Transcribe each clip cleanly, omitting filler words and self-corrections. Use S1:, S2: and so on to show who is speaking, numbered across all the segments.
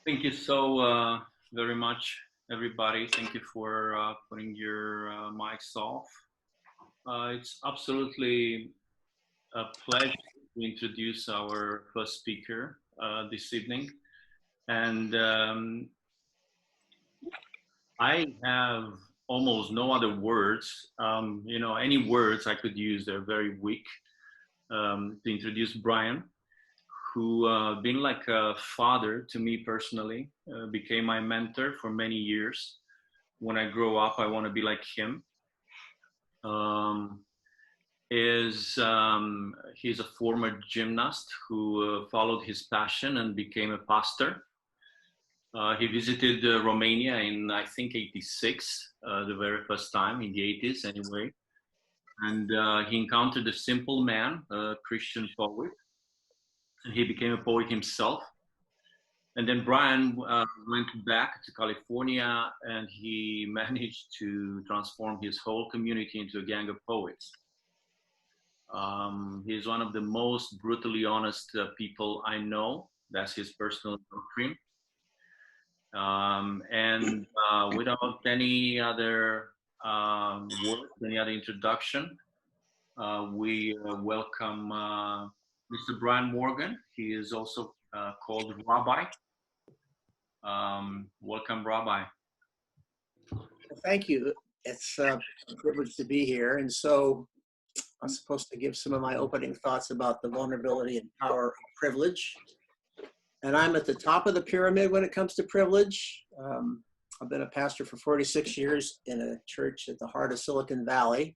S1: Thank you so very much, everybody. Thank you for putting your mics off. It's absolutely a pleasure to introduce our first speaker this evening. And I have almost no other words. Any words I could use, they're very weak to introduce Brian, who been like a father to me personally, became my mentor for many years. When I grow up, I want to be like him. Um, he's a former gymnast who followed his passion and became a pastor. He visited Romania in, I think, 86, the very first time, in the 80s anyway. And he encountered a simple man, a Christian poet. And he became a poet himself. And then Brian went back to California and he managed to transform his whole community into a gang of poets. He's one of the most brutally honest people I know. That's his personal doctrine. And without any other words, any other introduction, we welcome Mr. Brian Morgan. He is also called Rabbi. Welcome, Rabbi.
S2: Thank you. It's a privilege to be here. And so I'm supposed to give some of my opening thoughts about the vulnerability and power of privilege. And I'm at the top of the pyramid when it comes to privilege. I've been a pastor for 46 years in a church at the heart of Silicon Valley.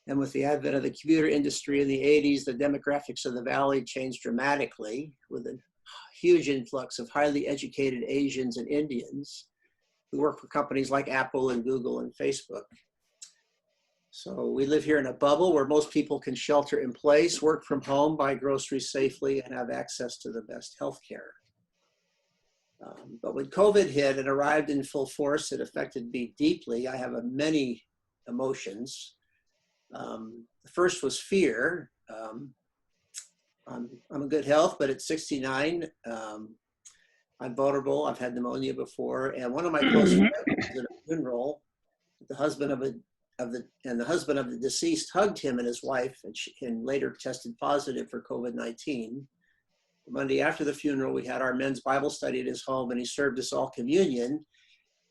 S2: And with the advent of the computer industry in the 80s, the demographics of the Valley changed dramatically with a huge influx of highly educated Asians and Indians who work for companies like Apple and Google and Facebook. So we live here in a bubble where most people can shelter in place, work from home, buy groceries safely, and have access to the best healthcare. But when COVID hit and arrived in full force, it affected me deeply. I have many emotions. The first was fear. I'm in good health, but at 69, I'm vulnerable. I've had pneumonia before, and one of my close friends was at a funeral. The husband of the deceased hugged him and his wife, and later tested positive for COVID-19. The Monday after the funeral, we had our men's Bible study at his home, and he served us all communion.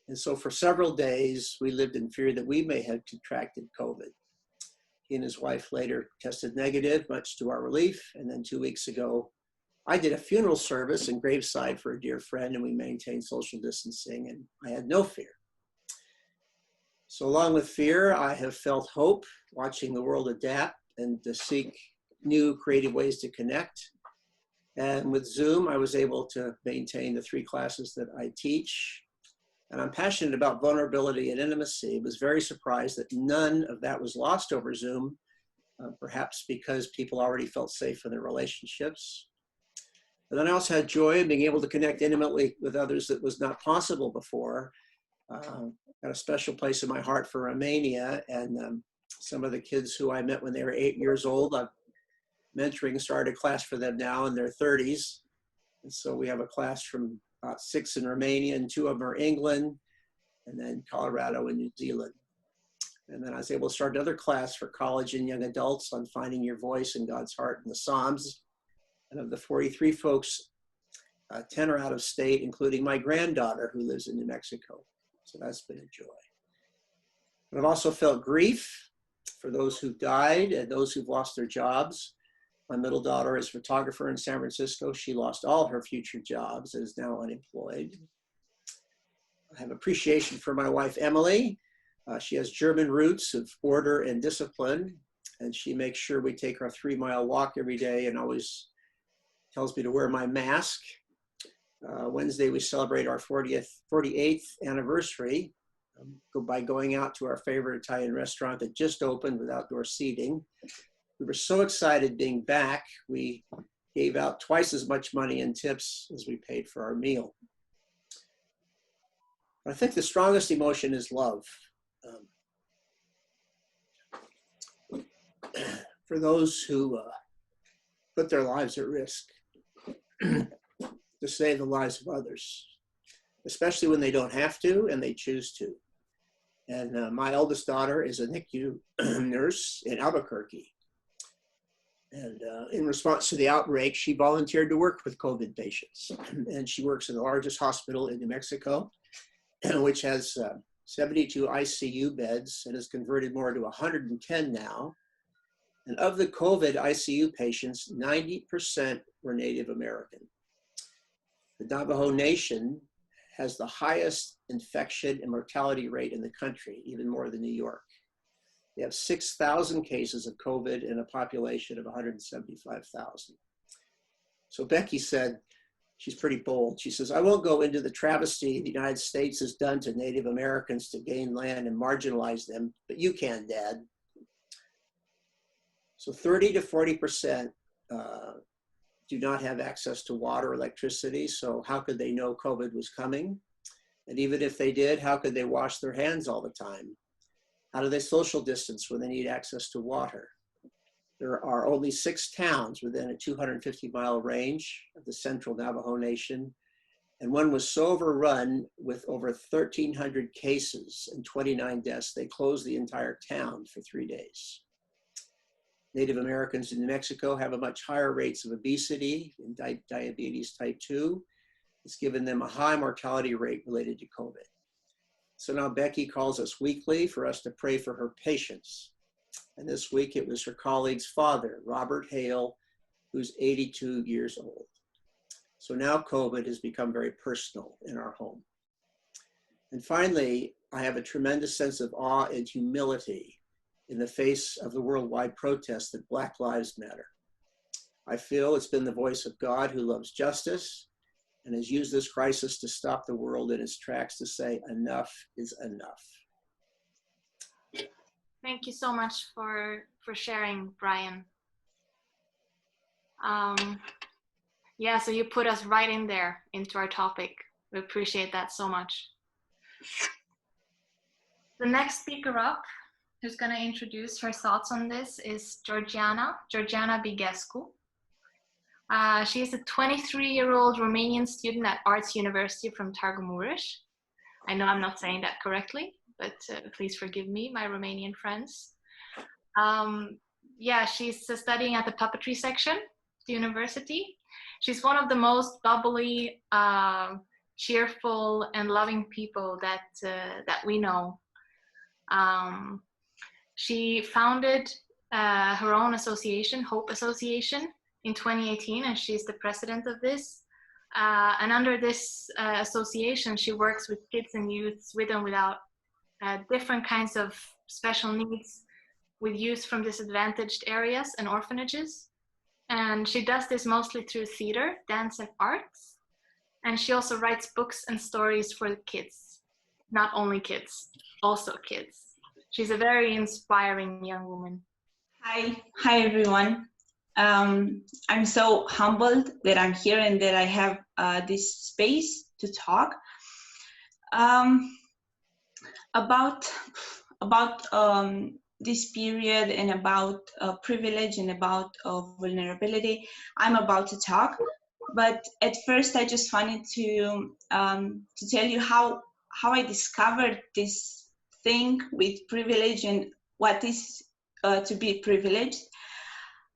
S2: And so for several days, we lived in fear that we may have contracted COVID. He and his wife later tested negative, much to our relief. And then 2 weeks ago, I did a funeral service in graveside for a dear friend, and we maintained social distancing, and I had no fear. So along with fear, I have felt hope, watching the world adapt and to seek new creative ways to connect. And with Zoom, I was able to maintain the 3 classes that I teach. And I'm passionate about vulnerability and intimacy. I was very surprised that none of that was lost over Zoom, perhaps because people already felt safe in their relationships. But then I also had joy in being able to connect intimately with others that was not possible before. Got a special place in my heart for Romania, and some of the kids who I met when they were 8 years old, I'm mentoring, started a class for them now in their 30s. And so we have a class from about 6 in Romania, and 2 of them are England, and then Colorado and New Zealand. And then I was able to start another class for college and young adults on finding your voice in God's heart in the Psalms. And of the 43 folks, 10 are out of state, including my granddaughter who lives in New Mexico. So that's been a joy. But I've also felt grief for those who died and those who've lost their jobs. My middle daughter is a photographer in San Francisco. She lost all her future jobs and is now unemployed. I have appreciation for my wife, Emily. She has German roots of order and discipline, and she makes sure we take our 3-mile walk every day and always tells me to wear my mask. Wednesday, we celebrate our 48th anniversary by going out to our favorite Italian restaurant that just opened with outdoor seating. We were so excited being back, we gave out twice as much money in tips as we paid for our meal. I think the strongest emotion is love. For those who put their lives at risk. to save the lives of others, especially when they don't have to and they choose to. And my eldest daughter is a NICU nurse in Albuquerque. And in response to the outbreak, she volunteered to work with COVID patients. And she works in the largest hospital in New Mexico, which has 72 ICU beds and has converted more to 110 now. And of the COVID ICU patients, 90% were Native American. The Navajo Nation has the highest infection and mortality rate in the country, even more than New York. They have 6,000 cases of COVID in a population of 175,000. So Becky said, she's pretty bold. She says, I won't go into the travesty the United States has done to Native Americans to gain land and marginalize them, but you can, Dad. So 30 to 40% do not have access to water or electricity. So how could they know COVID was coming? And even if they did, how could they wash their hands all the time? How do they social distance when they need access to water? There are only 6 towns within a 250-mile range of the central Navajo Nation. And one was so overrun with over 1,300 cases and 29 deaths, they closed the entire town for 3 days. Native Americans in New Mexico have a much higher rates of obesity and diabetes type 2. It's given them a high mortality rate related to COVID. So now Becky calls us weekly for us to pray for her patients. And this week it was her colleague's father, Robert Hale, who's 82 years old. So now COVID has become very personal in our home. And finally, I have a tremendous sense of awe and humility in the face of the worldwide protest that Black Lives Matter. I feel it's been the voice of God who loves justice and has used this crisis to stop the world in its tracks to say enough is enough.
S3: Thank you so much for sharing, Brian. Yeah, so you put us right in there into our topic. We appreciate that so much. The next speaker up, who's going to introduce her thoughts on this, is Georgiana Bighescu. She is a 23-year-old Romanian student at Arts University from Târgu Mureș. I know I'm not saying that correctly, but please forgive me, my Romanian friends. Yeah, she's studying at the puppetry section at the university. She's one of the most bubbly, cheerful, and loving people that we know. She founded her own association, Hope Association, in 2018, and she's the president of this. And under this association, she works with kids and youths with and without different kinds of special needs, with youth from disadvantaged areas and orphanages. And she does this mostly through theater, dance, and arts. And she also writes books and stories for the kids. Not only kids, also kids. She's a very inspiring young woman.
S4: Hi everyone. I'm so humbled that I'm here and that I have this space to talk about this period and about privilege and about vulnerability. I'm about to talk, but at first I just wanted to tell you how I discovered this thing with privilege and what is to be privileged.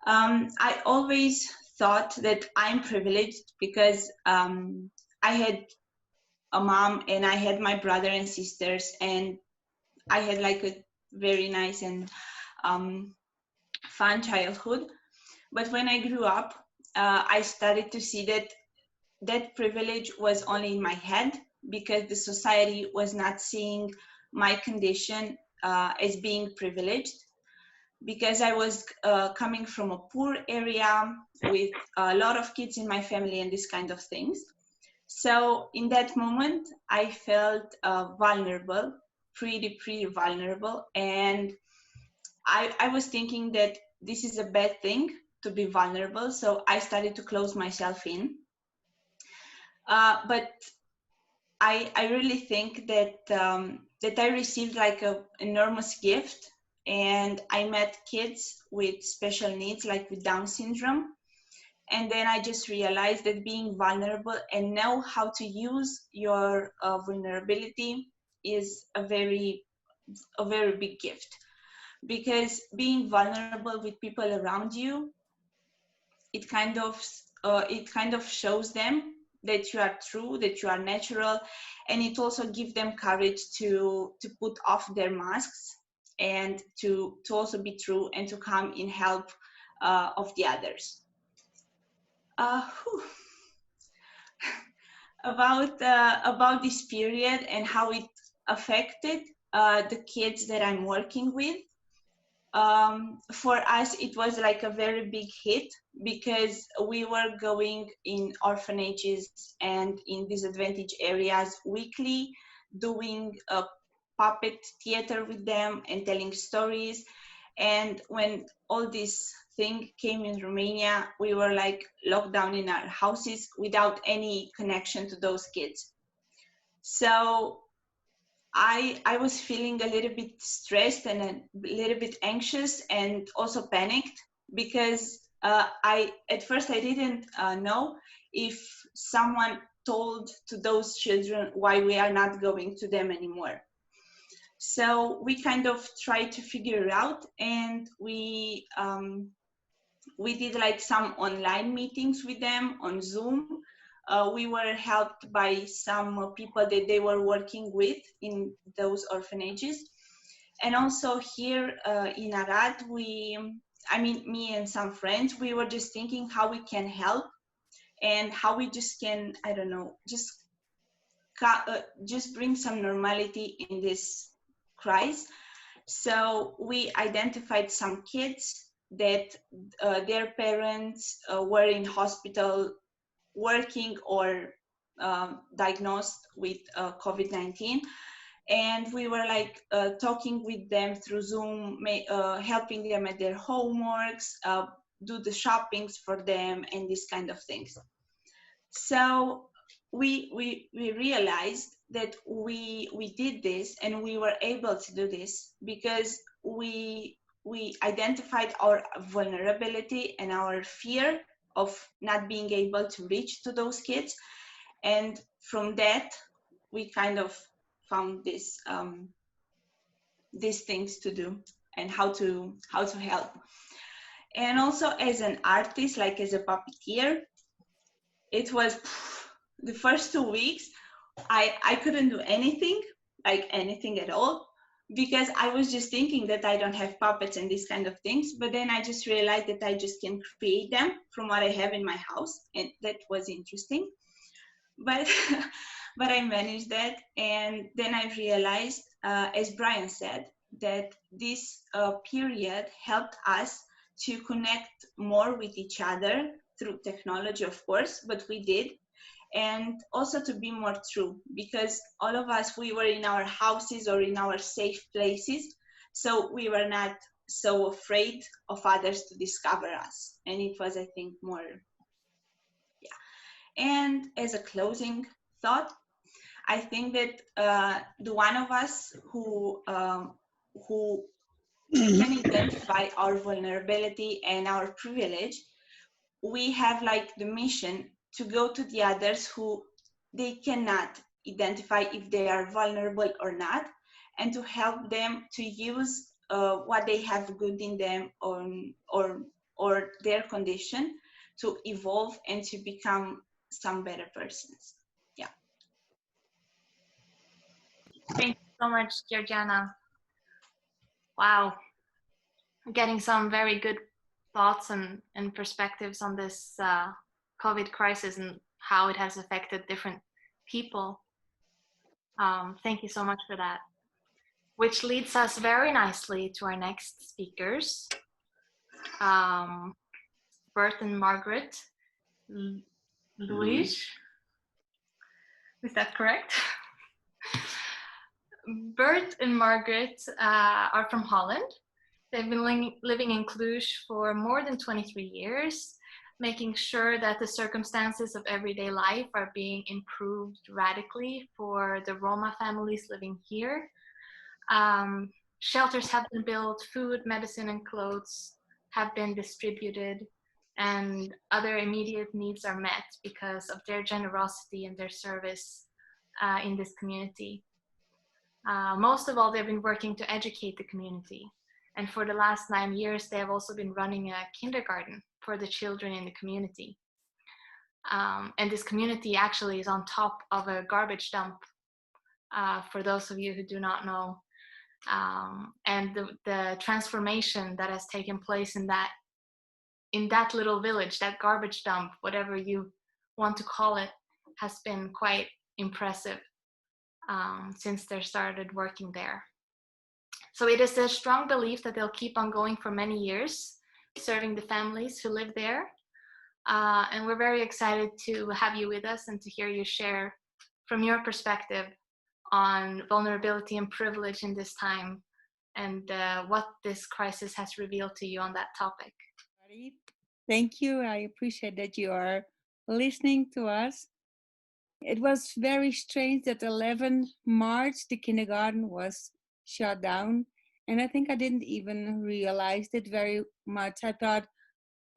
S4: I always thought that I'm privileged because I had a mom and I had my brother and sisters, and I had like a very nice and fun childhood. But when I grew up, I started to see that privilege was only in my head, because the society was not seeing my condition as being privileged, because I was coming from a poor area with a lot of kids in my family and this kind of things. So in that moment, I felt vulnerable, pretty vulnerable. And I was thinking that this is a bad thing to be vulnerable. So I started to close myself in. But I really think that that I received like an enormous gift, and I met kids with special needs, like with Down syndrome. And then I just realized that being vulnerable and know how to use your vulnerability is a very big gift, because being vulnerable with people around you, it kind of shows them that you are true, that you are natural, and it also gives them courage to put off their masks and to also be true and to come in help of the others. About this period and how it affected the kids that I'm working with. For us, it was like a very big hit, because we were going in orphanages and in disadvantaged areas weekly, doing a puppet theater with them and telling stories. And when all this thing came in Romania, we were like locked down in our houses without any connection to those kids. So I was feeling a little bit stressed and a little bit anxious and also panicked, because at first I didn't know if someone told to those children why we are not going to them anymore. So we kind of tried to figure it out, and we did like some online meetings with them on Zoom. We were helped by some people that they were working with in those orphanages. And also here in Arad, me and some friends, we were just thinking how we can help and how we just can, I don't know, just bring some normality in this crisis. So we identified some kids that their parents were in hospital working or diagnosed with COVID-19. And we were like talking with them through Zoom, helping them at their homeworks, do the shoppings for them and these kind of things. So we realized that we did this, and we were able to do this because we identified our vulnerability and our fear of not being able to reach to those kids. And from that, we kind of found this these things to do and how to help. And also as an artist, like as a puppeteer, it was the first 2 weeks, I couldn't do anything, like anything at all, because I was just thinking that I don't have puppets and these kind of things. But then I just realized that I just can create them from what I have in my house, and that was interesting. But but I managed that. And then I realized, as Brian said, that this period helped us to connect more with each other through technology, of course, but we did. And also to be more true, because all of us, we were in our houses or in our safe places, so we were not so afraid of others to discover us. And it was, I think, more, yeah. And as a closing thought, I think that the one of us who can identify our vulnerability and our privilege, we have like the mission to go to the others who they cannot identify if they are vulnerable or not, and to help them to use what they have good in them or their condition to evolve and to become some better persons. Yeah.
S3: Thank you so much, Georgiana. Wow. Getting some very good thoughts and perspectives on this COVID crisis and how it has affected different people. Thank you so much for that. Which leads us very nicely to our next speakers, Bert and Margriet. Looij. Is that correct? Bert and Margriet are from Holland. They've been living in Looij for more than 23 years, making sure that the circumstances of everyday life are being improved radically for the Roma families living here. Shelters have been built, food, medicine, and clothes have been distributed. and other immediate needs are met because of their generosity and their service in this community. Most of all, they've been working to educate the community. And for the last 9 years, they have also been running a kindergarten for the children in the community. And this community actually is on top of a garbage dump, for those of you who do not know. And the transformation that has taken place in that little village, that garbage dump, whatever you want to call it, has been quite impressive since they started working there. So it is a strong belief that they'll keep on going for many years, serving the families who live there. And we're very excited to have you with us and to hear you share from your perspective on vulnerability and privilege in this time, and what this crisis has revealed to you on that topic.
S5: Thank you. I appreciate that you are listening to us. It was very strange that 11 March, the kindergarten was shut down. And I think I didn't even realize it very much. I thought,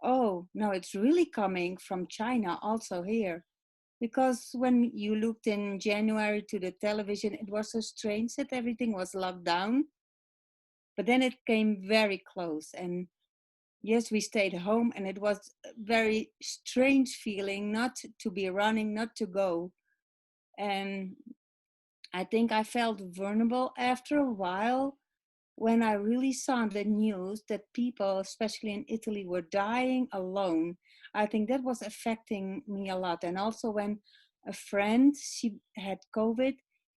S5: oh, no, it's really coming from China also here. Because when you looked in January to the television, it was so strange that everything was locked down. But then it came very close. And yes, we stayed home, and it was a very strange feeling not to be running, not to go. And I think I felt vulnerable after a while when I really saw the news that people, especially in Italy, were dying alone. I think that was affecting me a lot. And also when a friend, she had COVID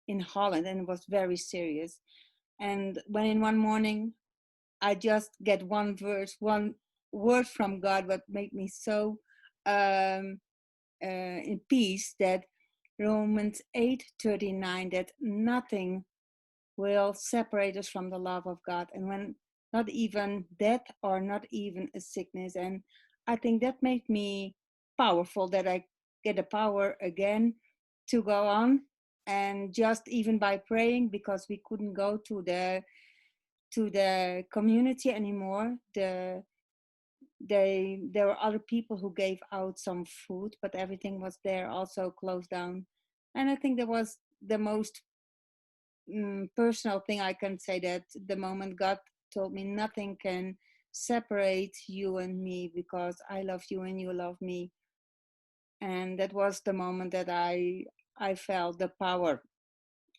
S5: in Holland, and it was very serious. And when in one morning, I just get one verse, one word from God, what made me so in peace, that Romans 8:39, that nothing will separate us from the love of God. And when not even death or not even a sickness. And I think that made me powerful, that I get the power again to go on. And just even by praying, because we couldn't go to the community anymore, there were other people who gave out some food, but everything was there also closed down. And I think that was the most personal thing I can say, that the moment God told me nothing can separate you and me, because I love you and you love me. And that was the moment that I felt the power,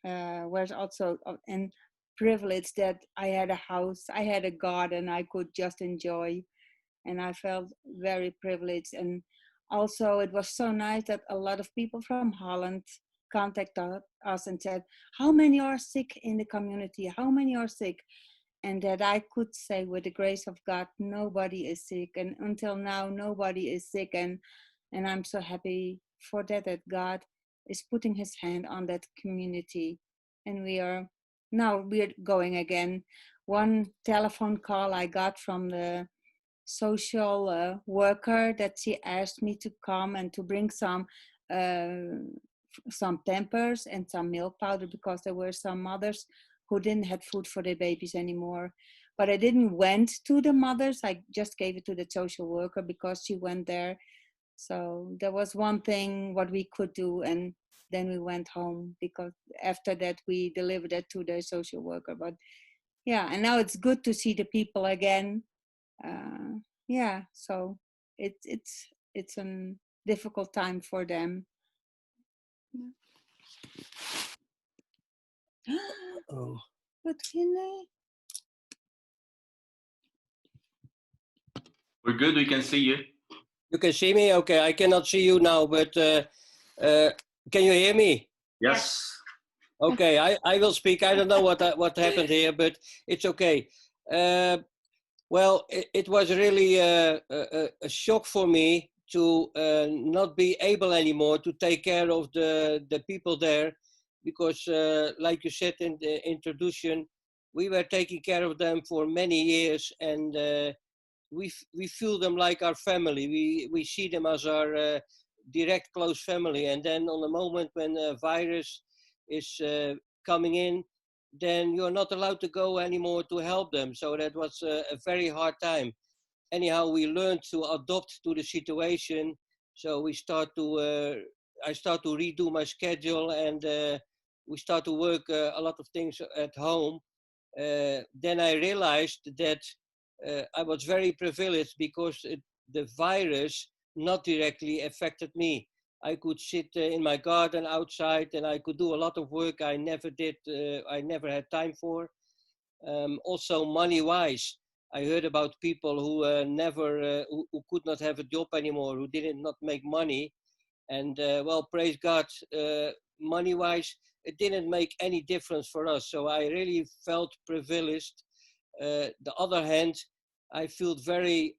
S5: whereas also and privilege, that I had a house, I had a garden I could just enjoy, and I felt very privileged. And also it was so nice that a lot of people from Holland contacted us and said, how many are sick in the community? How many are sick? And that I could say, with the grace of God, nobody is sick. And until now, nobody is sick. And I'm so happy for that God is putting his hand on that community. And we're going again. One telephone call I got from the social worker, that she asked me to come and to bring some Pampers and some milk powder, because there were some mothers who didn't have food for their babies anymore. But I didn't went to the mothers, I just gave it to the social worker because she went there. So there was one thing what we could do, and then we went home, because after that we delivered it to the social worker. But yeah, and now it's good to see the people again. Yeah, so it's a difficult time for them.
S2: Oh.
S5: Wat vind je?
S1: We're good, we can see you.
S6: You can see me? Okay, I cannot see you now, but can you hear me?
S1: Yes.
S6: Okay, I will speak. I don't know what happened here, but it's okay. Well, it was really a shock for me to not be able anymore to take care of the people there, because like you said in the introduction, we were taking care of them for many years, and we feel them like our family. We see them as our direct close family. And then on the moment when a virus is coming in, then you're not allowed to go anymore to help them. So that was a very hard time. anyhow, we learned to adopt to the situation. So we start to, I start to redo my schedule, and we start to work a lot of things at home. Then I realized that I was very privileged because the virus not directly affected me. I could sit in my garden outside, and I could do a lot of work I never did, I never had time for. Also money-wise, I heard about people who who could not have a job anymore, who didn't not make money. And well, praise God, money-wise, it didn't make any difference for us. So I really felt privileged. The other hand, I felt very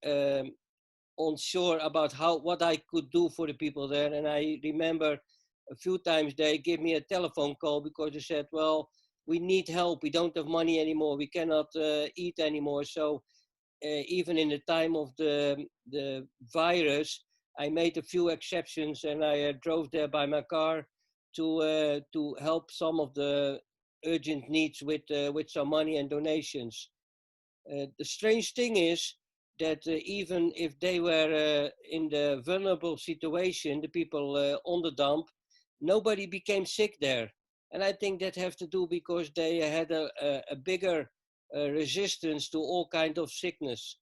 S6: unsure about what I could do for the people there. And I remember a few times they gave me a telephone call because they said, well, we need help. We don't have money anymore. We cannot eat anymore. So even in the time of the virus, I made a few exceptions, and I drove there by my car to help some of the urgent needs with some money and donations. The strange thing is that even if they were in the vulnerable situation, the people on the dump, nobody became sick there. And I think that has to do because they had a bigger resistance to all kind of sickness.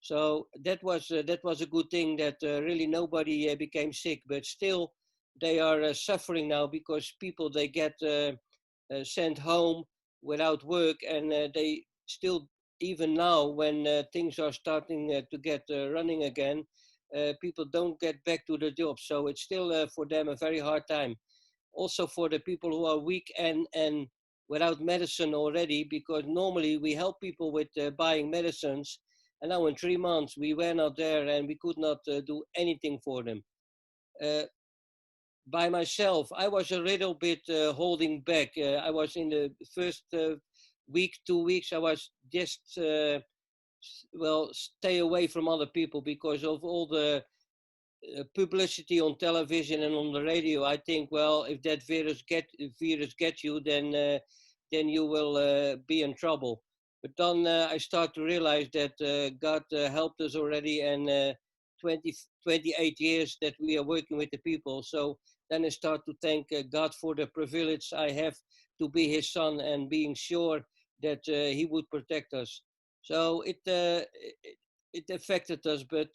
S6: So that was a good thing that really nobody became sick, but still they are suffering now because people, they get sent home without work, and they still, even now when things are starting to get running again, people don't get back to the job. So it's still for them a very hard time. Also for the people who are weak and without medicine already, because normally we help people with buying medicines, and now in 3 months we went out there and we could not do anything for them. By myself, I was a little bit holding back. I was in the first week, 2 weeks, I was just, well, stay away from other people because of all the publicity on television and on the radio. I think, well, if that virus gets you, then you will be in trouble. But then I start to realize that God helped us already, and 28 years that we are working with the people. So then I start to thank God for the privilege I have to be His son and being sure that He would protect us. So it affected us, but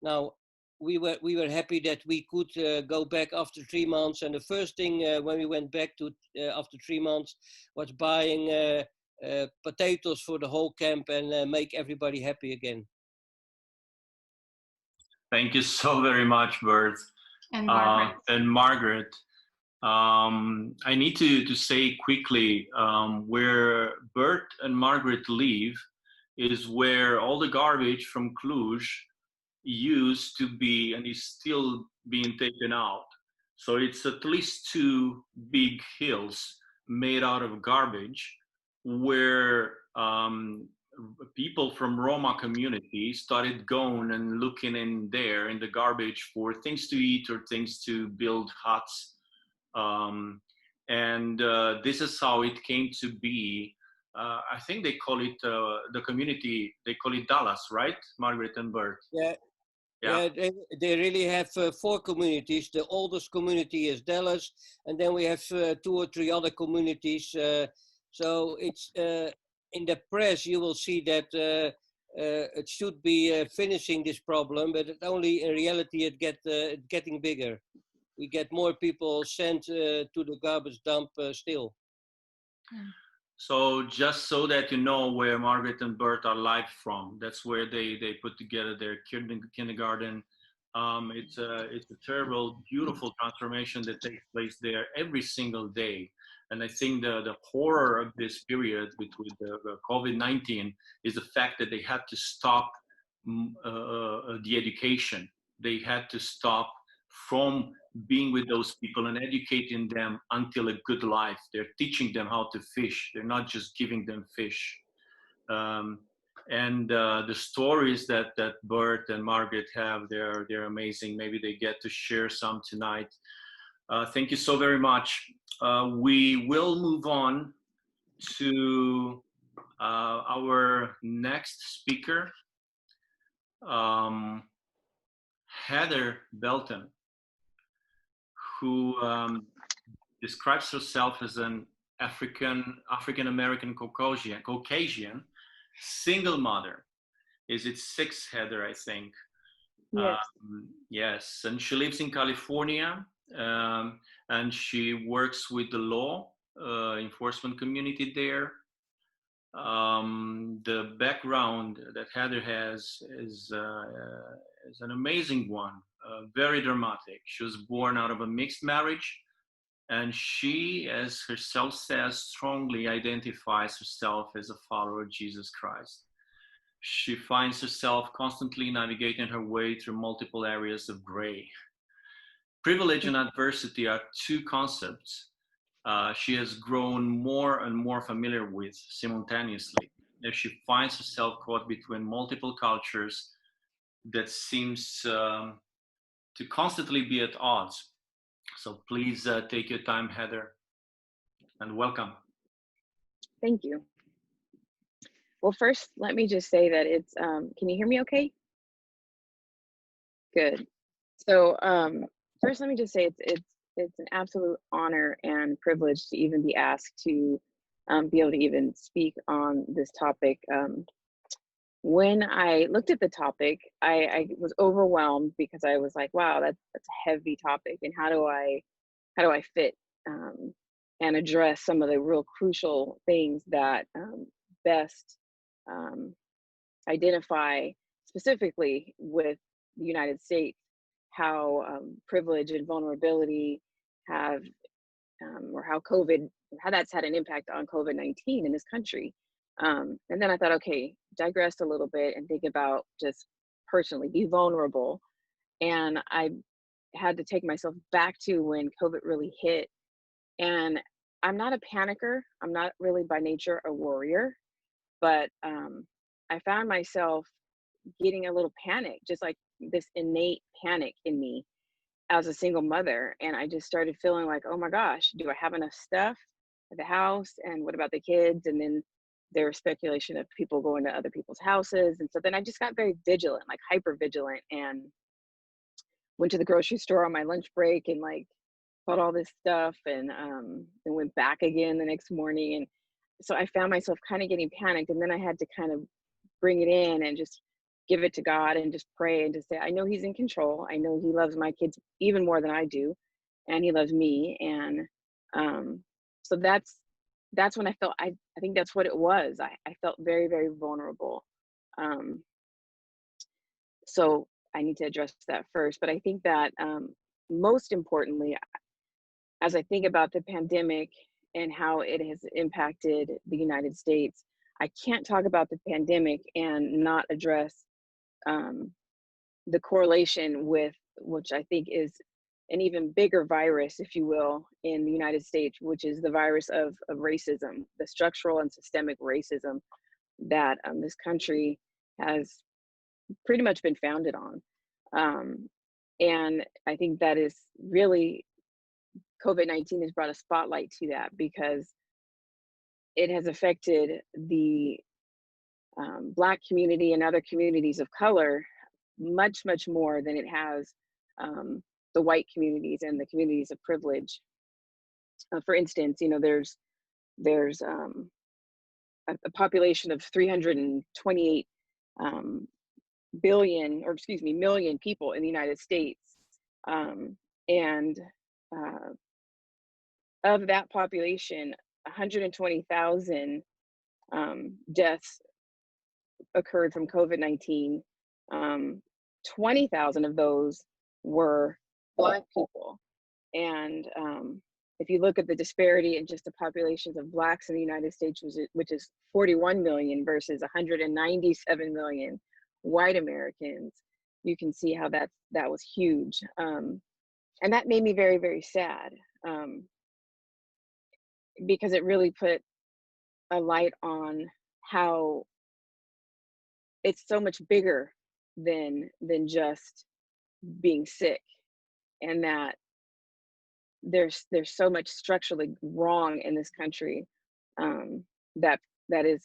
S6: now we were happy that we could go back after 3 months. And the first thing when we went back to after 3 months was buying potatoes for the whole camp and make everybody happy again.
S1: Thank you so very much, Bert.
S3: And Margriet.
S1: And Margriet. I need to say quickly, where Bert and Margriet live is where all the garbage from Cluj used to be and is still being taken out. So it's at least 2 big hills made out of garbage where people from Roma community started going and looking in there in the garbage for things to eat or things to build huts. This is how it came to be. I think they call it the community, they call it Dallas, right? Margriet and Bert.
S6: Yeah. Yeah, they really have 4 communities. The oldest community is Dallas, and then we have 2 or 3 other communities. So it's in the press you will see that it should be finishing this problem, but it only in reality it's getting bigger. We get more people sent to the garbage dump still.
S1: So just so that you know where Margriet and Bert are live from, that's where they put together their kindergarten. It's a terrible, beautiful transformation that takes place there every single day. And I think the horror of this period with the COVID-19 is the fact that they had to stop the education. They had to stop from being with those people and educating them until a good life. They're teaching them how to fish. They're not just giving them fish. The stories that Bert and Margriet have, they're amazing. Maybe they get to share some tonight. Thank you so very much. We will move on to our next speaker. Heather Belton, who describes herself as an African American Caucasian single mother. Is it six, Heather? I think.
S7: Yes.
S1: Yes, and she lives in California, and she works with the law enforcement community there. The background that Heather has is an amazing one, very dramatic. She was born out of a mixed marriage, and she, as herself says, strongly identifies herself as a follower of Jesus Christ. She finds herself constantly navigating her way through multiple areas of gray. Privilege and adversity are two concepts she has grown more and more familiar with simultaneously, as she finds herself caught between multiple cultures that seems to constantly be at odds. So please take your time, Heather, and welcome.
S7: Thank you. Well, first, let me just say that it's, can you hear me okay? Good. So first, let me just say it's an absolute honor and privilege to even be asked to be able to even speak on this topic. When I looked at the topic, I was overwhelmed because I was like, wow, that's a heavy topic, and how do I fit and address some of the real crucial things that best identify specifically with the United States, how privilege and vulnerability have, or how that's had an impact on COVID-19 in this country. And then I thought, okay, digress a little bit and think about just personally be vulnerable. And I had to take myself back to when COVID really hit. And I'm not a panicker. I'm not really by nature a worrier, but I found myself getting a little panic, just like this innate panic in me as a single mother. And I just started feeling like, oh my gosh, do I have enough stuff at the house? And what about the kids? And then there was speculation of people going to other people's houses. And so then I just got very vigilant, like hyper vigilant, and went to the grocery store on my lunch break and like bought all this stuff, and went back again the next morning. And so I found myself kind of getting panicked, and then I had to kind of bring it in and just give it to God and just pray and just say, I know He's in control. I know He loves my kids even more than I do, and He loves me. And so that's when I felt, I think that's what it was. I felt very, very vulnerable. So I need to address that first. But I think that most importantly, as I think about the pandemic and how it has impacted the United States, I can't talk about the pandemic and not address the correlation with, which I think is an even bigger virus, if you will, in the United States, which is the virus of racism, the structural and systemic racism that this country has pretty much been founded on. And I think that is really, COVID-19 has brought a spotlight to that, because it has affected the Black community and other communities of color much, much more than it has the white communities and the communities of privilege. For instance, you know, there's a population of 328 million people in the United States, and of that population, 120,000 deaths occurred from COVID-19. 20,000 of those were Black people. And if you look at the disparity in just the populations of Blacks in the United States, which is 41 million versus 197 million white Americans, you can see how that was huge. And that made me very, very sad, because it really put a light on how it's so much bigger than just being sick, and that there's so much structurally wrong in this country that is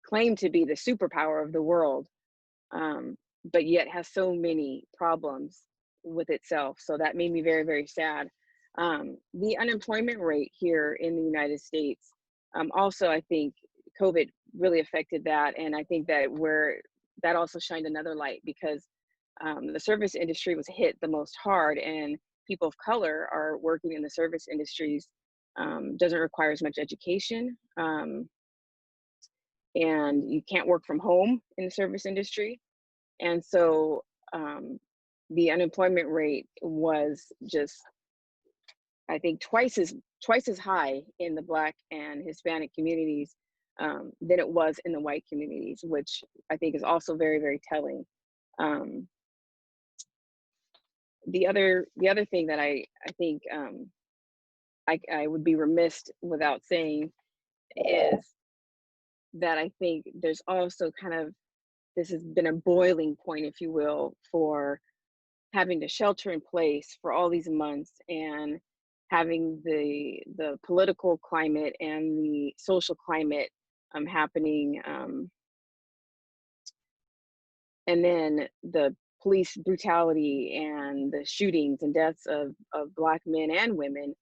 S7: claimed to be the superpower of the world, but yet has so many problems with itself. So that made me very, very sad. The unemployment rate here in the United States, also, I think COVID really affected that. And I think that also shined another light, because the service industry was hit the most hard, and people of color are working in the service industries. Doesn't require as much education. And you can't work from home in the service industry. And so the unemployment rate was just, I think, twice as high in the Black and Hispanic communities than it was in the white communities, which I think is also very, very telling. The other thing that I think I would be remiss without saying is that I think there's also kind of, this has been a boiling point, if you will, for having to shelter in place for all these months, and having the political climate and the social climate happening, and then the police brutality and the shootings and deaths of Black men and women,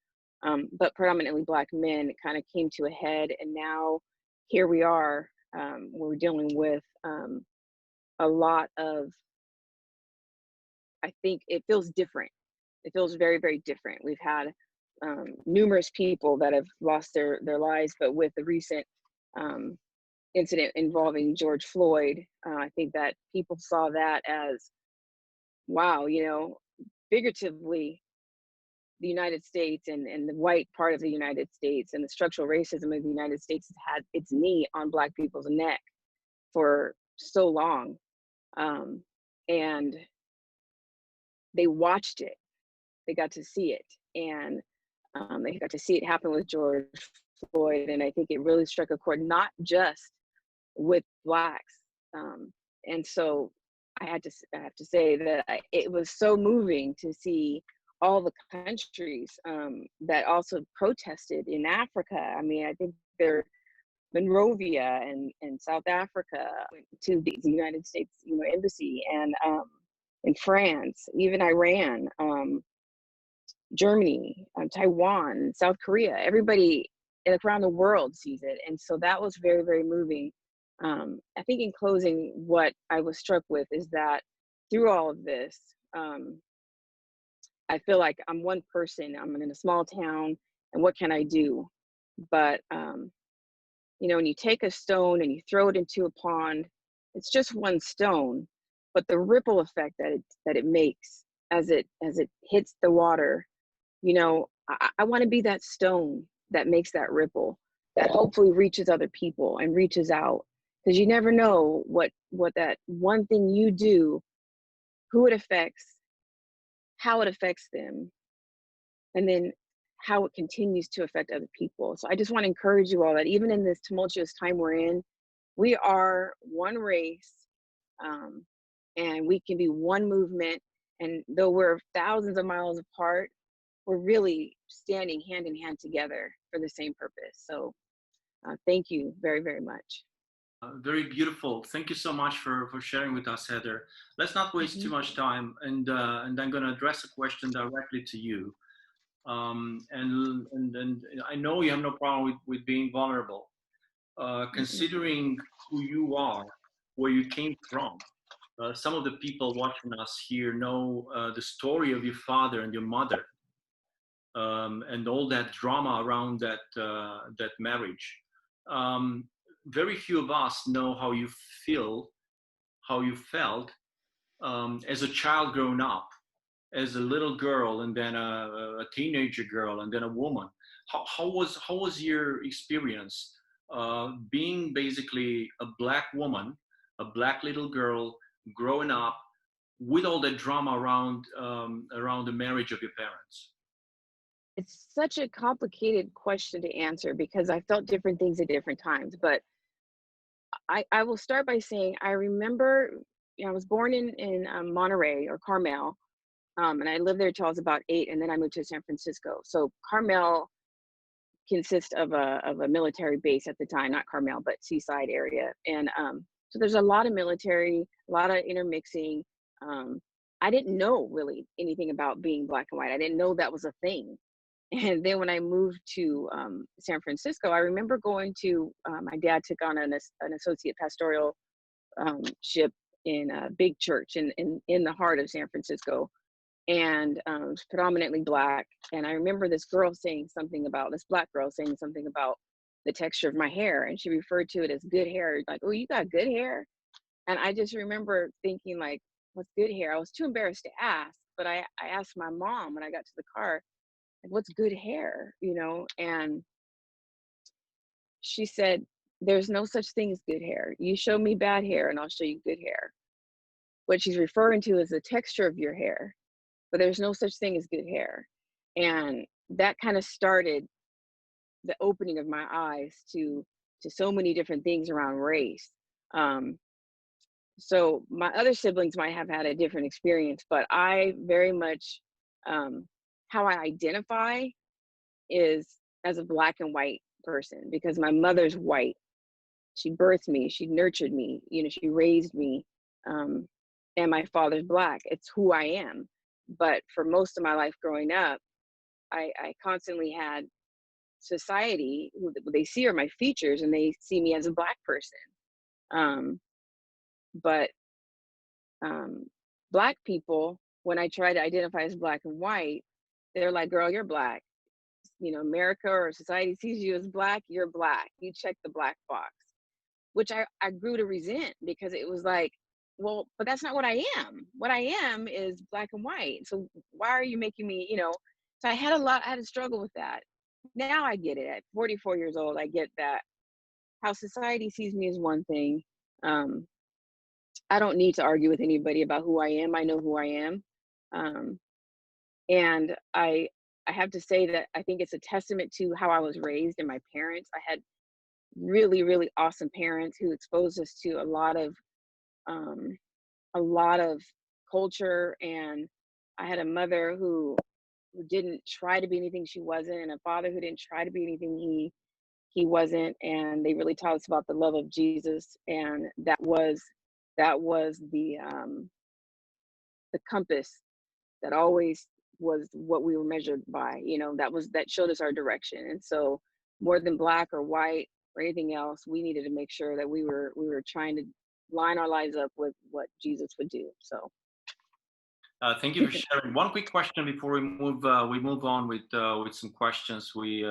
S7: but predominantly Black men, kind of came to a head. And now here we are, we're dealing with a lot of, I think it feels different. It feels very, very different. We've had numerous people that have lost their lives, but with the recent incident involving George Floyd, I think that people saw that as, wow, figuratively, the United States and the white part of the United States and the structural racism of the United States has had its knee on Black people's neck for so long. And they watched it, they got to see it, and they got to see it happen with George Floyd. And I think it really struck a chord, not just with Blacks. And so I have to say that it was so moving to see all the countries that also protested in Africa. I mean, I think Monrovia and South Africa, to the United States, embassy, and in France, even Iran, Germany, Taiwan, South Korea, everybody around the world sees it. And so that was very, very moving. I think in closing, what I was struck with is that through all of this, I feel like I'm one person, I'm in a small town, and what can I do? But, when you take a stone and you throw it into a pond, it's just one stone, but the ripple effect that it makes as it hits the water, I want to be that stone that makes that ripple, that hopefully reaches other people and reaches out, because you never know what that one thing you do, who it affects, how it affects them, and then how it continues to affect other people. So I just want to encourage you all that even in this tumultuous time we're in, we are one race, and we can be one movement. And though we're thousands of miles apart, we're really standing hand in hand together for the same purpose. So thank you very, very much.
S1: Very beautiful. Thank you so much for sharing with us, Heather. Let's not waste too much time, and I'm going to address a question directly to you. And I know you have no problem with being vulnerable. Considering who you are, where you came from, some of the people watching us here know the story of your father and your mother, and all that drama around that marriage. Very few of us know how you felt as a child growing up, as a little girl, and then a teenager girl, and then a woman. How was your experience being basically a Black woman, a Black little girl growing up with all that drama around the marriage of your parents?
S7: It's such a complicated question to answer, because I felt different things at different times. But I will start by saying I remember, I was born in Monterey, or Carmel, and I lived there till I was about 8, and then I moved to San Francisco. So Carmel consists of a military base at the time, not Carmel, but Seaside area. And So there's a lot of military, a lot of intermixing. I didn't know really anything about being black and white. I didn't know that was a thing. And then when I moved to San Francisco, I remember going to, my dad took on an associate pastoral ship in a big church in the heart of San Francisco. And it was predominantly black. And I remember this black girl saying something about the texture of my hair. And she referred to it as good hair. Like, oh, you got good hair? And I just remember thinking, like, what's good hair? I was too embarrassed to ask, but I asked my mom when I got to the car, like, what's good hair, you know? And she said, there's no such thing as good hair. You show me bad hair and I'll show you good hair. What she's referring to is the texture of your hair, but there's no such thing as good hair. And that kind of started the opening of my eyes to so many different things around race. So my other siblings might have had a different experience, but I very much, how I identify is as a black and white person, because my mother's white. She birthed me, she nurtured me, you know, she raised me, and my father's black. It's who I am. But for most of my life growing up, I constantly had society, who they see are my features, and they see me as a black person. But black people, when I try to identify as black and white, they're like, girl, you're black. You know, America or society sees you as black, you're black. You check the black box, which I grew to resent, because it was like, well, but that's not what I am. What I am is black and white. So why are you making me, you know? So I had to struggle with that. Now I get it. At 44 years old, I get that how society sees me is one thing. I don't need to argue with anybody about who I am. I know who I am. And I have to say that I think it's a testament to how I was raised and my parents. I had really, really awesome parents who exposed us to a lot of culture. And I had a mother who didn't try to be anything she wasn't, and a father who didn't try to be anything he wasn't. And they really taught us about the love of Jesus. And that was the compass that always was what we were measured by, you know, that showed us our direction. And so more than black or white or anything else, we needed to make sure that we were trying to line our lives up with what Jesus would do. So
S1: thank you for sharing. One quick question before we move on with some questions we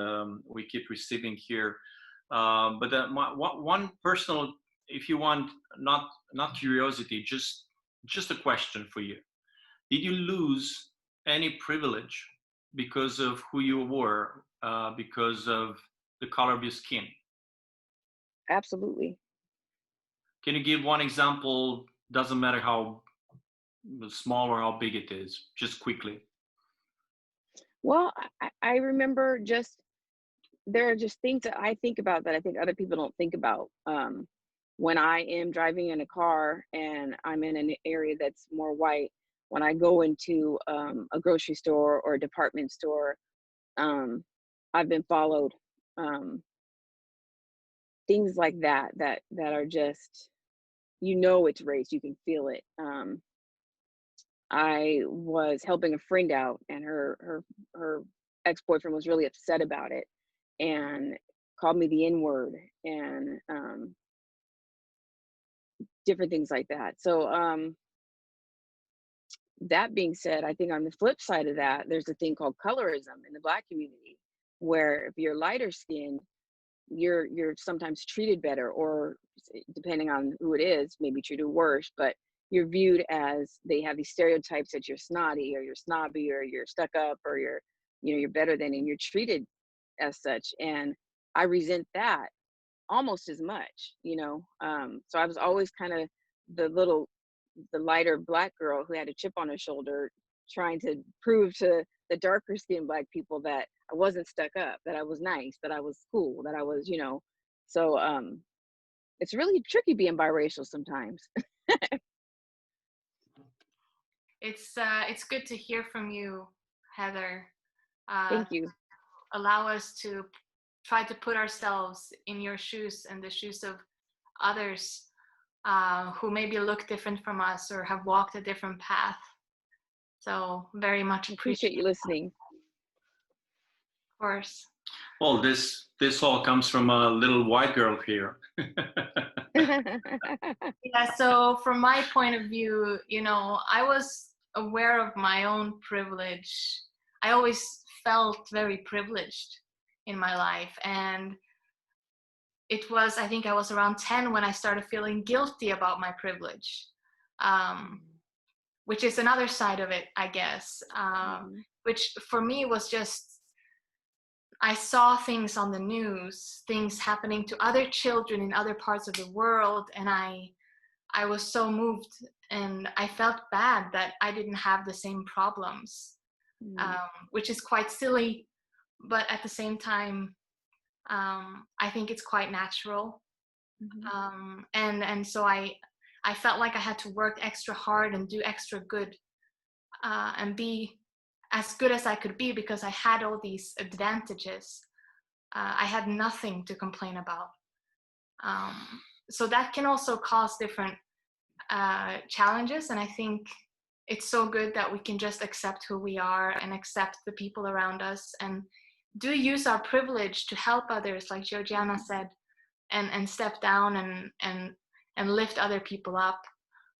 S1: keep receiving here. But one personal, if you want, not curiosity, just a question for you. Did you lose any privilege because of who you were, because of the color of your skin?
S7: Absolutely.
S1: Can you give one example? Doesn't matter how small or how big it is, just quickly.
S7: Well, I remember there are just things that I think about that I think other people don't think about. When I am driving in a car and I'm in an area that's more white, when I go into a grocery store or a department store, I've been followed. Things like that are just, you know, it's race, you can feel it. I was helping a friend out, and her ex-boyfriend was really upset about it and called me the N-word and different things like that. So that being said, I think on the flip side of that, there's a thing called colorism in the Black community, where if you're lighter skinned, you're sometimes treated better, or depending on who it is, maybe treated worse, but you're viewed as, they have these stereotypes that you're snotty or you're snobby or you're stuck up or you're better than, and you're treated as such. And I resent that almost as much, you know. So I was always kind of the lighter Black girl who had a chip on her shoulder, trying to prove to the darker skinned Black people that I wasn't stuck up, that I was nice, that I was cool, that I was, you know. So it's really tricky being biracial sometimes.
S3: It's good to hear from you, Heather.
S7: Thank you.
S3: Allow us to try to put ourselves in your shoes and the shoes of others. who maybe look different from us or have walked a different path. So very much
S7: Appreciate you listening.
S3: Of course.
S1: Well, this all comes from a little white girl here.
S3: Yeah, so from my point of view, you know, I was aware of my own privilege. I always felt very privileged in my life. And it was, I think I was around 10 when I started feeling guilty about my privilege, which is another side of it, I guess, which for me was just, I saw things on the news, things happening to other children in other parts of the world, and I was so moved, and I felt bad that I didn't have the same problems, which is quite silly, but at the same time, I think it's quite natural. And so I felt like I had to work extra hard and do extra good, and be as good as I could be, because I had all these advantages. I had nothing to complain about. So that can also cause different challenges. And I think it's so good that we can just accept who we are and accept the people around us, and do use our privilege to help others, like Georgiana said, and step down and lift other people up,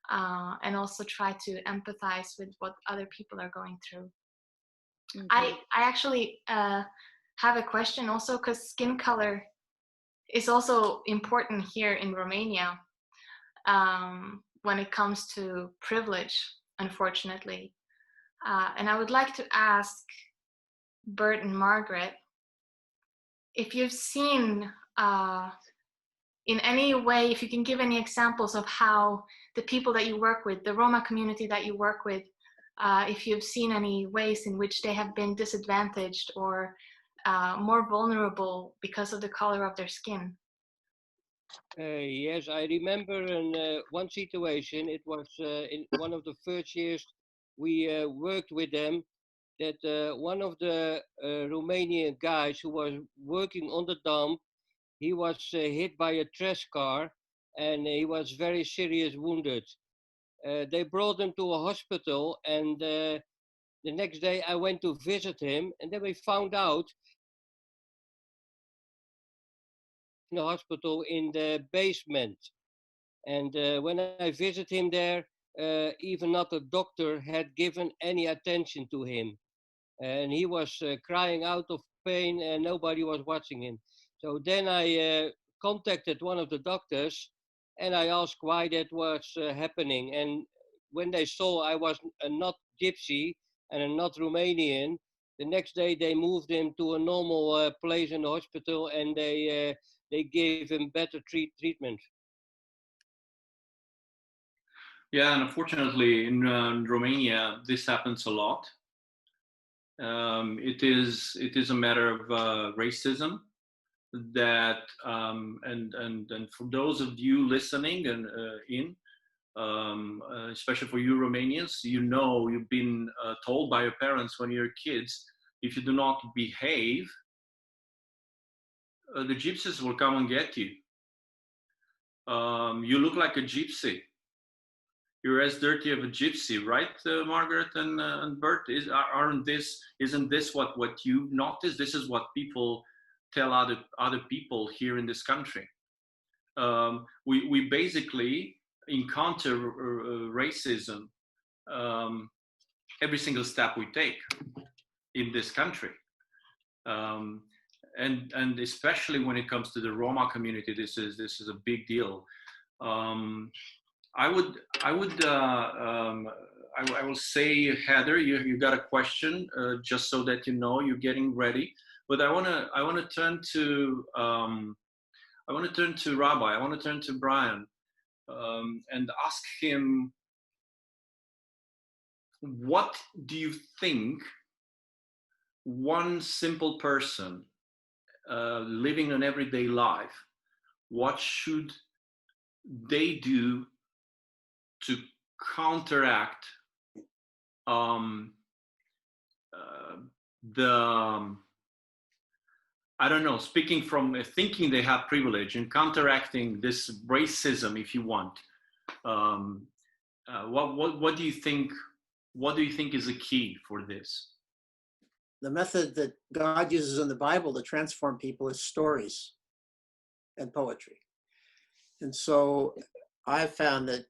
S3: and also try to empathize with what other people are going through. I actually have a question also, because skin color is also important here in Romania, when it comes to privilege, unfortunately. And I would like to ask Bert and Margriet if you've seen, in any way, if you can give any examples of how the people that you work with, the Roma community that you work with, if you've seen any ways in which they have been disadvantaged or more vulnerable because of the color of their skin.
S6: Yes, I remember one situation. It was in one of the first years we worked with them, that one of the Romanian guys who was working on the dump, he was hit by a trash car, and he was very serious wounded. They brought him to a hospital, and the next day I went to visit him, and then we found out in the hospital in the basement. And when I visited him there, even not a doctor had given any attention to him. And he was crying out of pain, and nobody was watching him. So then I contacted one of the doctors, and I asked why that was happening. And when they saw I was not gypsy and not Romanian, the next day they moved him to a normal place in the hospital, and they gave him better treatment.
S1: Yeah, and unfortunately in Romania, this happens a lot. It is a matter of racism that, and for those of you listening and especially for you Romanians, you know, you've been told by your parents when you're kids, if you do not behave, the gypsies will come and get you. You look like a gypsy. You're as dirty of a gypsy, right, Margriet and Bert? Isn't this what you've noticed? This is what people tell other people here in this country. We basically encounter racism every single step we take in this country, and especially when it comes to the Roma community, this is a big deal. I will say, Heather, you got a question, just so that you know you're getting ready. But I want to turn to Rabbi. I want to turn to Brian, and ask him, what do you think one simple person living an everyday life, what should they do to counteract I don't know, speaking from thinking they have privilege and counteracting this racism, if you want, What do you think? What do you think is the key for this?
S2: The method that God uses in the Bible to transform people is stories and poetry. And so I've found that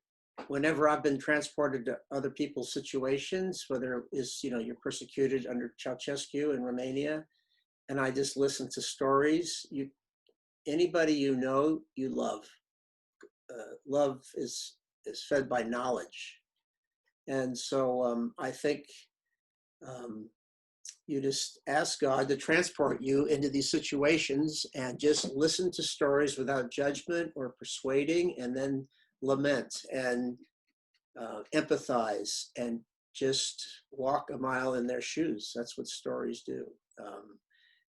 S2: whenever I've been transported to other people's situations, whether it is, you're persecuted under Ceausescu in Romania, and I just listen to stories, anybody you love. Love is fed by knowledge. And so I think you just ask God to transport you into these situations and just listen to stories without judgment or persuading, and then lament and empathize and just walk a mile in their shoes. That's what stories do.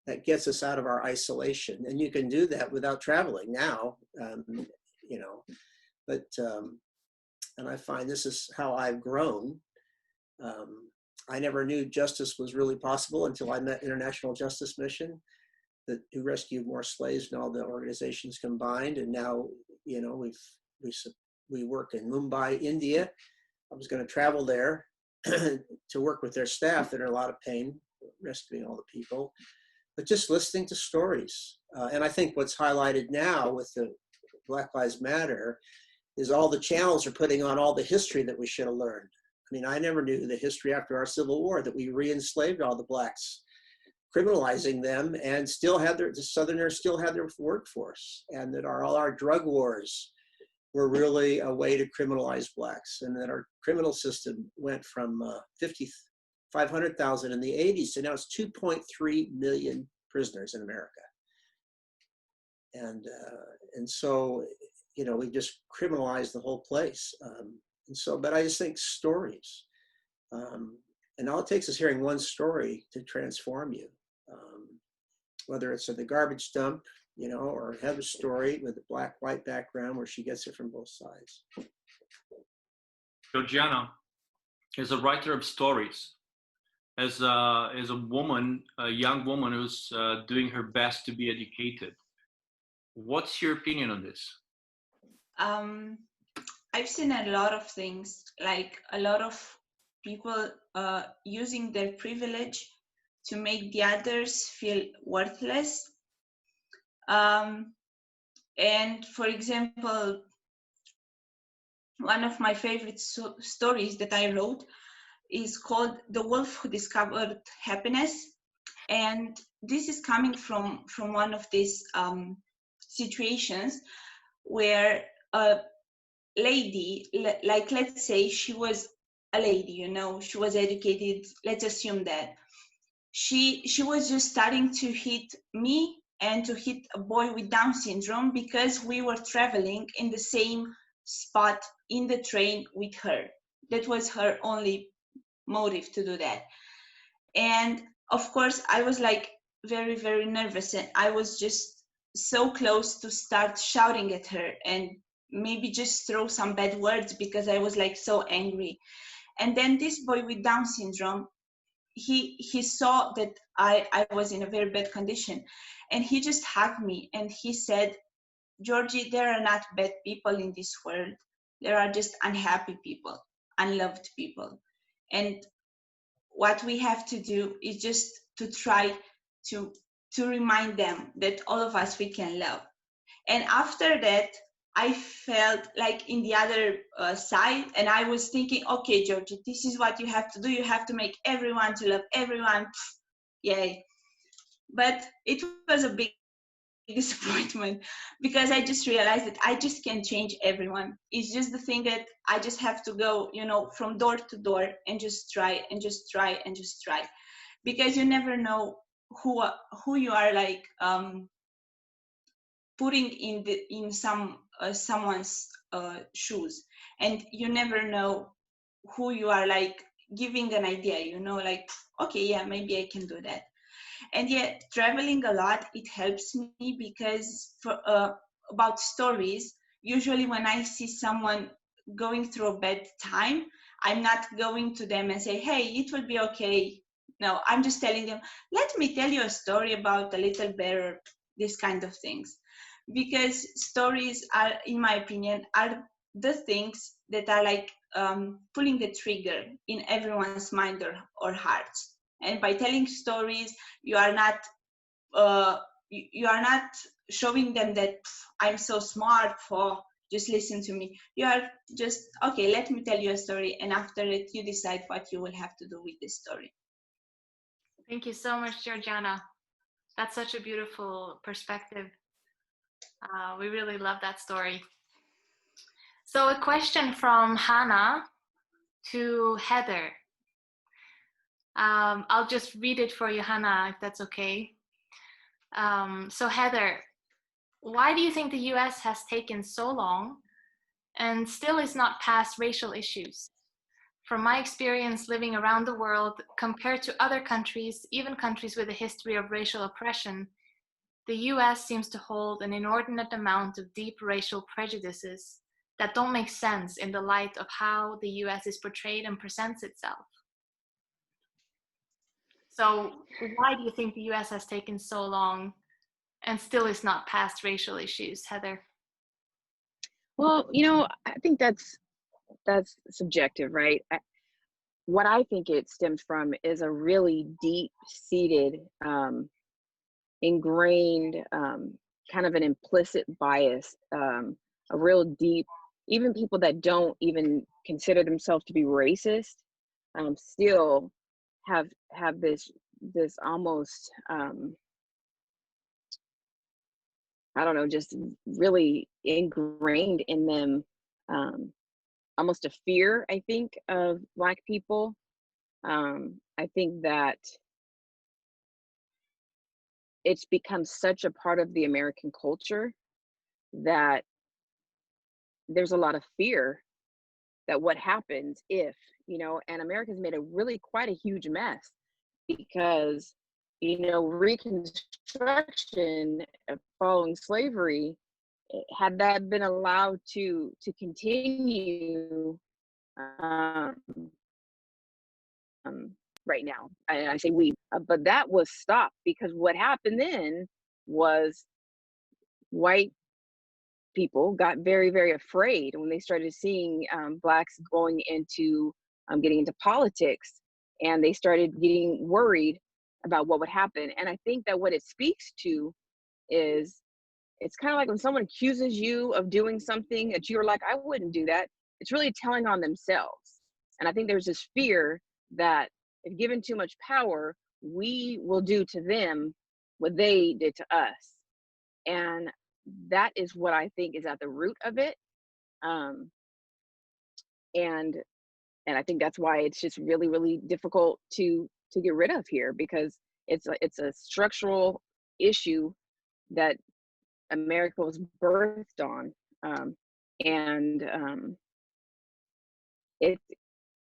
S2: That gets us out of our isolation. And you can do that without traveling now, but and I find this is how I've grown. I never knew justice was really possible until I met International Justice Mission, who rescued more slaves than all the organizations combined. And now, we work in Mumbai, India. I was going to travel there to work with their staff that are in a lot of pain, rescuing all the people, but just listening to stories. And I think what's highlighted now with the Black Lives Matter is all the channels are putting on all the history that we should have learned. I mean, I never knew the history after our Civil War, that we re-enslaved all the blacks, criminalizing them, and the Southerners still had their workforce, and that all our drug wars were really a way to criminalize blacks, and that our criminal system went from 500,000 in the 80s to now it's 2.3 million prisoners in America. And so, we just criminalized the whole place. But I just think stories, and all it takes is hearing one story to transform you, whether it's at the garbage dump, or Heather's story with a black-white background where she gets it from both sides.
S1: Georgiana, as a writer of stories, as a woman, a young woman who's doing her best to be educated, what's your opinion on this?
S4: I've seen a lot of things, like a lot of people using their privilege to make the others feel worthless. And for example, one of my favorite stories that I wrote is called The Wolf Who Discovered Happiness. And this is coming from one of these situations where a lady, like let's say she was a lady, she was educated, let's assume that. She was just starting to hit me and to hit a boy with Down syndrome because we were traveling in the same spot in the train with her. That was her only motive to do that. And of course, I was like very, very nervous, and I was just so close to start shouting at her and maybe just throw some bad words because I was like so angry. And then this boy with Down syndrome, he saw that I was in a very bad condition, and he just hugged me and he said, Georgie, there are not bad people in this world. There are just unhappy people, unloved people. And what we have to do is just to try to remind them that all of us, we can love. And after that, I felt like in the other side, and I was thinking, okay, Georgie, this is what you have to do. You have to make everyone to love everyone. Yay. But it was a big disappointment because I just realized that I just can't change everyone. It's just the thing that I just have to go, from door to door and just try and just try and just try, because you never know who you are like putting in someone's shoes, and you never know who you are like giving an idea, like, okay, yeah, maybe I can do that. And yet traveling a lot, it helps me because about stories, usually when I see someone going through a bad time, I'm not going to them and say, hey, it will be okay. No, I'm just telling them, let me tell you a story about a little bear, this kind of things. Because stories are, in my opinion, are the things that are like pulling the trigger in everyone's mind or hearts. And by telling stories, you are not you are not showing them that I'm so smart, for just listen to me. You are just, okay, let me tell you a story, and after it you decide what you will have to do with this story.
S3: Thank you so much, Georgiana. That's such a beautiful perspective. We really love that story. So a question from Hannah to Heather. I'll just read it for you, Hannah, if that's okay. So Heather, why do you think the US has taken so long and still is not past racial issues? From my experience living around the world, compared to other countries, even countries with a history of racial oppression, the US seems to hold an inordinate amount of deep racial prejudices that don't make sense in the light of how the US is portrayed and presents itself. So why do you think the US has taken so long and still is not past racial issues, Heather?
S7: Well, you know, I think that's subjective, right? What I think it stems from is a really deep-seated, ingrained, kind of an implicit bias, a real deep, even people that don't even consider themselves to be racist, still have this almost, I don't know, just really ingrained in them, almost a fear, I think, of Black people. I think that it's become such a part of the American culture that there's a lot of fear that what happens if, you know, and America's made a really quite a huge mess because, you know, Reconstruction following slavery, had that been allowed to continue right now, I say we, but that was stopped because what happened then was white people got very, very afraid when they started seeing Blacks going into getting into politics, and they started getting worried about what would happen. And I think that what it speaks to is, it's kind of like when someone accuses you of doing something that you're like, I wouldn't do that. It's really telling on themselves. And I think there's this fear that if given too much power, we will do to them what they did to us. And that is what I think is at the root of it. And I think that's why it's just really, really difficult to get rid of here, because it's a structural issue that America was birthed on, and it's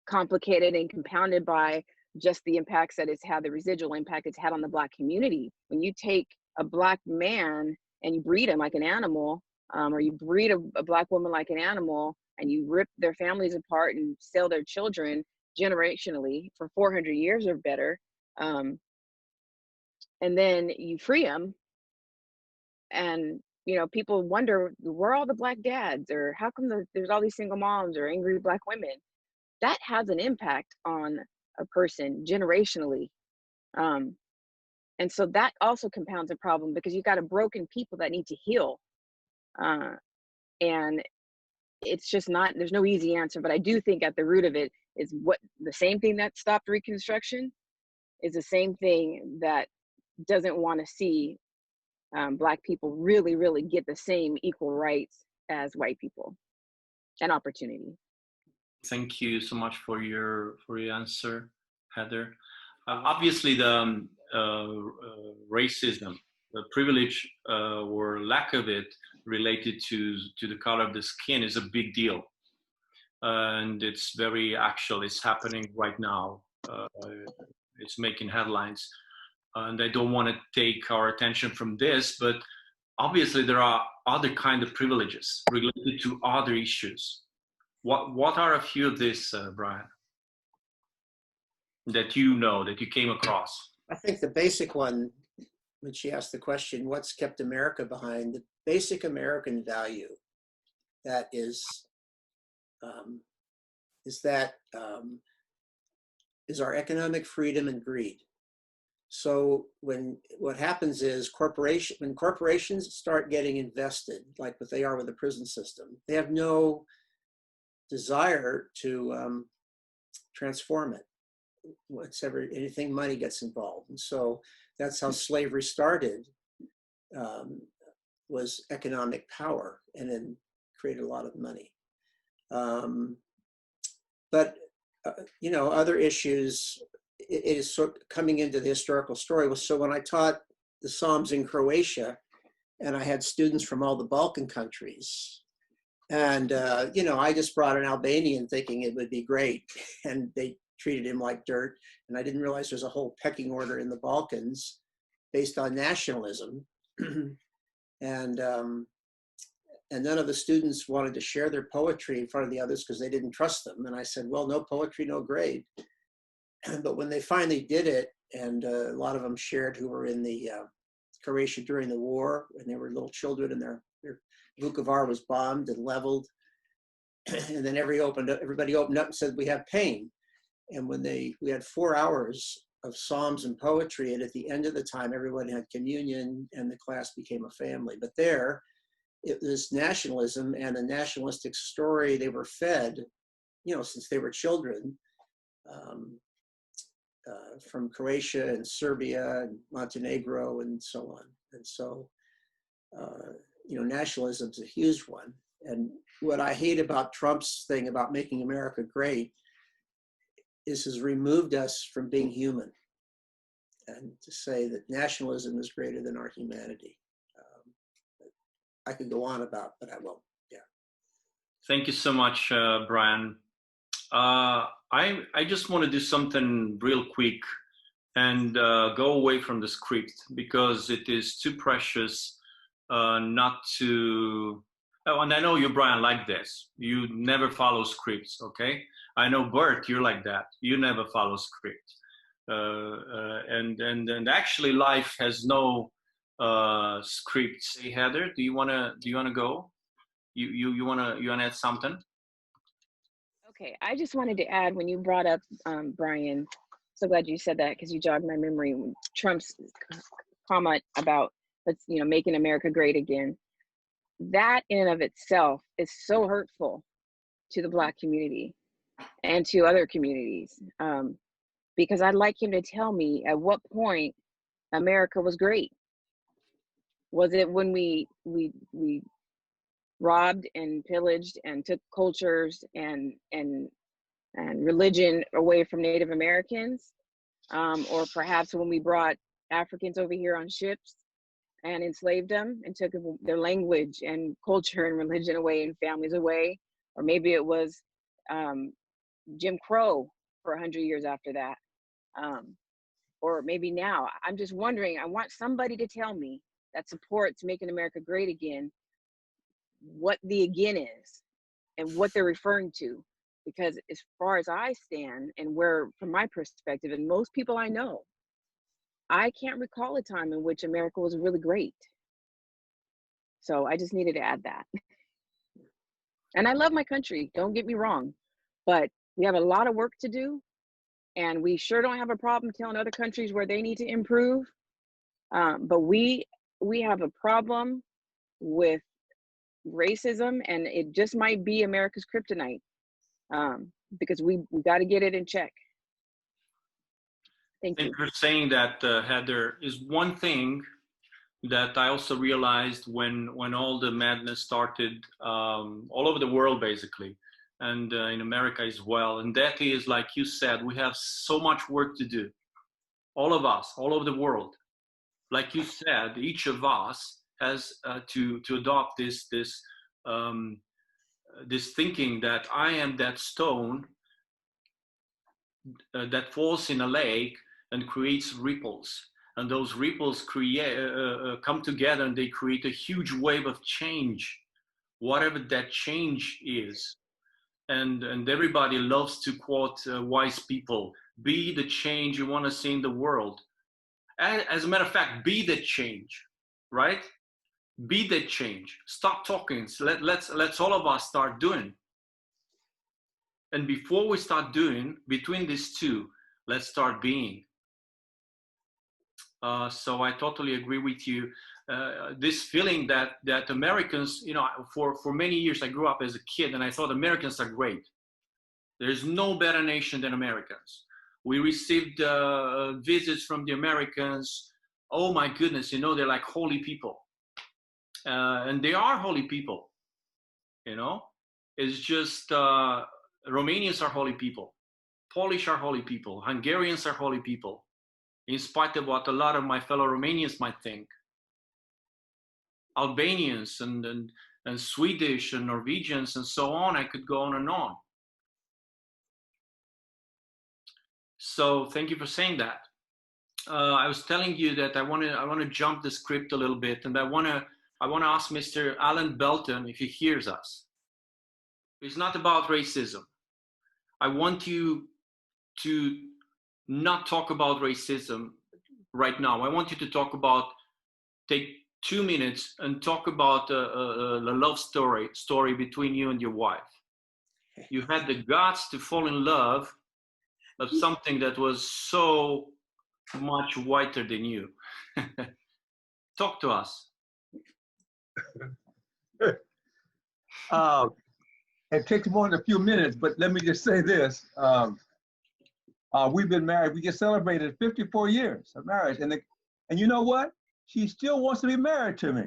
S7: complicated and compounded by just the impacts that it's had, the residual impact it's had on the Black community. When you take a Black man and you breed him like an animal, or you breed a Black woman like an animal, and you rip their families apart and sell their children generationally for 400 years or better, and then you free them, and you know, people wonder, where are all the Black dads, or how come there's all these single moms or angry Black women? That has an impact on a person generationally, and so that also compounds a problem, because you've got a broken people that need to heal, and it's just not, there's no easy answer. But I do think at the root of it is what the same thing that stopped Reconstruction is the same thing that doesn't want to see Black people really, really get the same equal rights as white people and opportunity.
S1: Thank you so much for your answer, Heather. Obviously, the racism, the privilege or lack of it related to the color of the skin is a big deal, and it's very actual. It's happening right now. It's making headlines, and I don't want to take our attention from this, but obviously there are other kind of privileges related to other issues. What are a few of these, Brian, that you know, that you came across?
S2: I think the basic one, when she asked the question, what's kept America behind, the basic American value that is is that is our economic freedom and greed. So what happens is when corporations start getting invested, like what they are with the prison system, they have no desire to transform it. Anything money gets involved. And so that's how slavery started, was economic power, and then created a lot of money. But other issues, it is sort of coming into the historical story. So when I taught the Psalms in Croatia, and I had students from all the Balkan countries, and I just brought an Albanian thinking it would be great, and they treated him like dirt. And I didn't realize there's a whole pecking order in the Balkans based on nationalism. And none of the students wanted to share their poetry in front of the others because they didn't trust them. And I said, well, no poetry, no grade. But when they finally did it, and a lot of them shared who were in the Croatia during the war, and they were little children, and their Vukovar was bombed and leveled. And then everybody opened up and said, we have pain. And when we had 4 hours of psalms and poetry, and at the end of the time, everyone had communion, and the class became a family. But there, it was nationalism and a nationalistic story they were fed, since they were children, from Croatia and Serbia and Montenegro and so on. And so, nationalism is a huge one. And what I hate about Trump's thing about making America great is has removed us from being human, and to say that nationalism is greater than our humanity. I could go on about, but I won't. Yeah.
S1: Thank you so much, Brian. I just want to do something real quick and go away from the script, because it is too precious not to. Oh, and I know you, Brian, like this. You never follow scripts, okay? I know, Bert, you're like that. You never follow script. And actually, life has no scripts. Hey, Heather, do you wanna go? You wanna add something?
S7: Okay, I just wanted to add, when you brought up Brian, so glad you said that, because you jogged my memory. Trump's comment about making America great again. That in and of itself is so hurtful to the Black community and to other communities, because I'd like him to tell me at what point America was great. Was it when we robbed and pillaged and took cultures and religion away from Native Americans, or perhaps when we brought Africans over here on ships and enslaved them and took their language and culture and religion away and families away? Or maybe it was Jim Crow for 100 years after that. Or maybe now. I'm just wondering, I want somebody to tell me that supports making America great again, what the again is and what they're referring to. Because as far as I stand, and where, from my perspective, and most people I know, I can't recall a time in which America was really great. So I just needed to add that. And I love my country, don't get me wrong, but we have a lot of work to do, and we sure don't have a problem telling other countries where they need to improve. But we have a problem with racism, and it just might be America's kryptonite, because we got to get it in check. Thank you.
S1: Thank you for saying that, Heather. Is one thing that I also realized when all the madness started all over the world, basically, and in America as well. And that is, like you said, we have so much work to do. All of us, all over the world. Like you said, each of us has to adopt this thinking that I am that stone that falls in a lake and creates ripples. And those ripples come together, and they create a huge wave of change, whatever that change is. And everybody loves to quote wise people: be the change you want to see in the world. As a matter of fact, be the change, right? Be the change. Stop talking. So let's all of us start doing. And before we start doing, between these two, let's start being. So I totally agree with you. This feeling that Americans, you know, for many years I grew up as a kid and I thought Americans are great. There's no better nation than Americans. We received visits from the Americans. Oh my goodness, you know, they're like holy people. And they are holy people, you know. It's just Romanians are holy people. Polish are holy people. Hungarians are holy people, in spite of what a lot of my fellow Romanians might think. Albanians and Swedish and Norwegians and so on, I could go on and on. So thank you for saying that. I was telling you that I want to jump the script a little bit, and I want to ask Mr. Alan Belton if he hears us. It's not about racism. I want you to not talk about racism right now. I want you to talk about, take 2 minutes and talk about a love story between you and your wife. You had the guts to fall in love of something that was so much whiter than you. Talk to us.
S8: It takes more than a few minutes, but let me just say this. We've been married. We just celebrated 54 years of marriage. And you know what? She still wants to be married to me.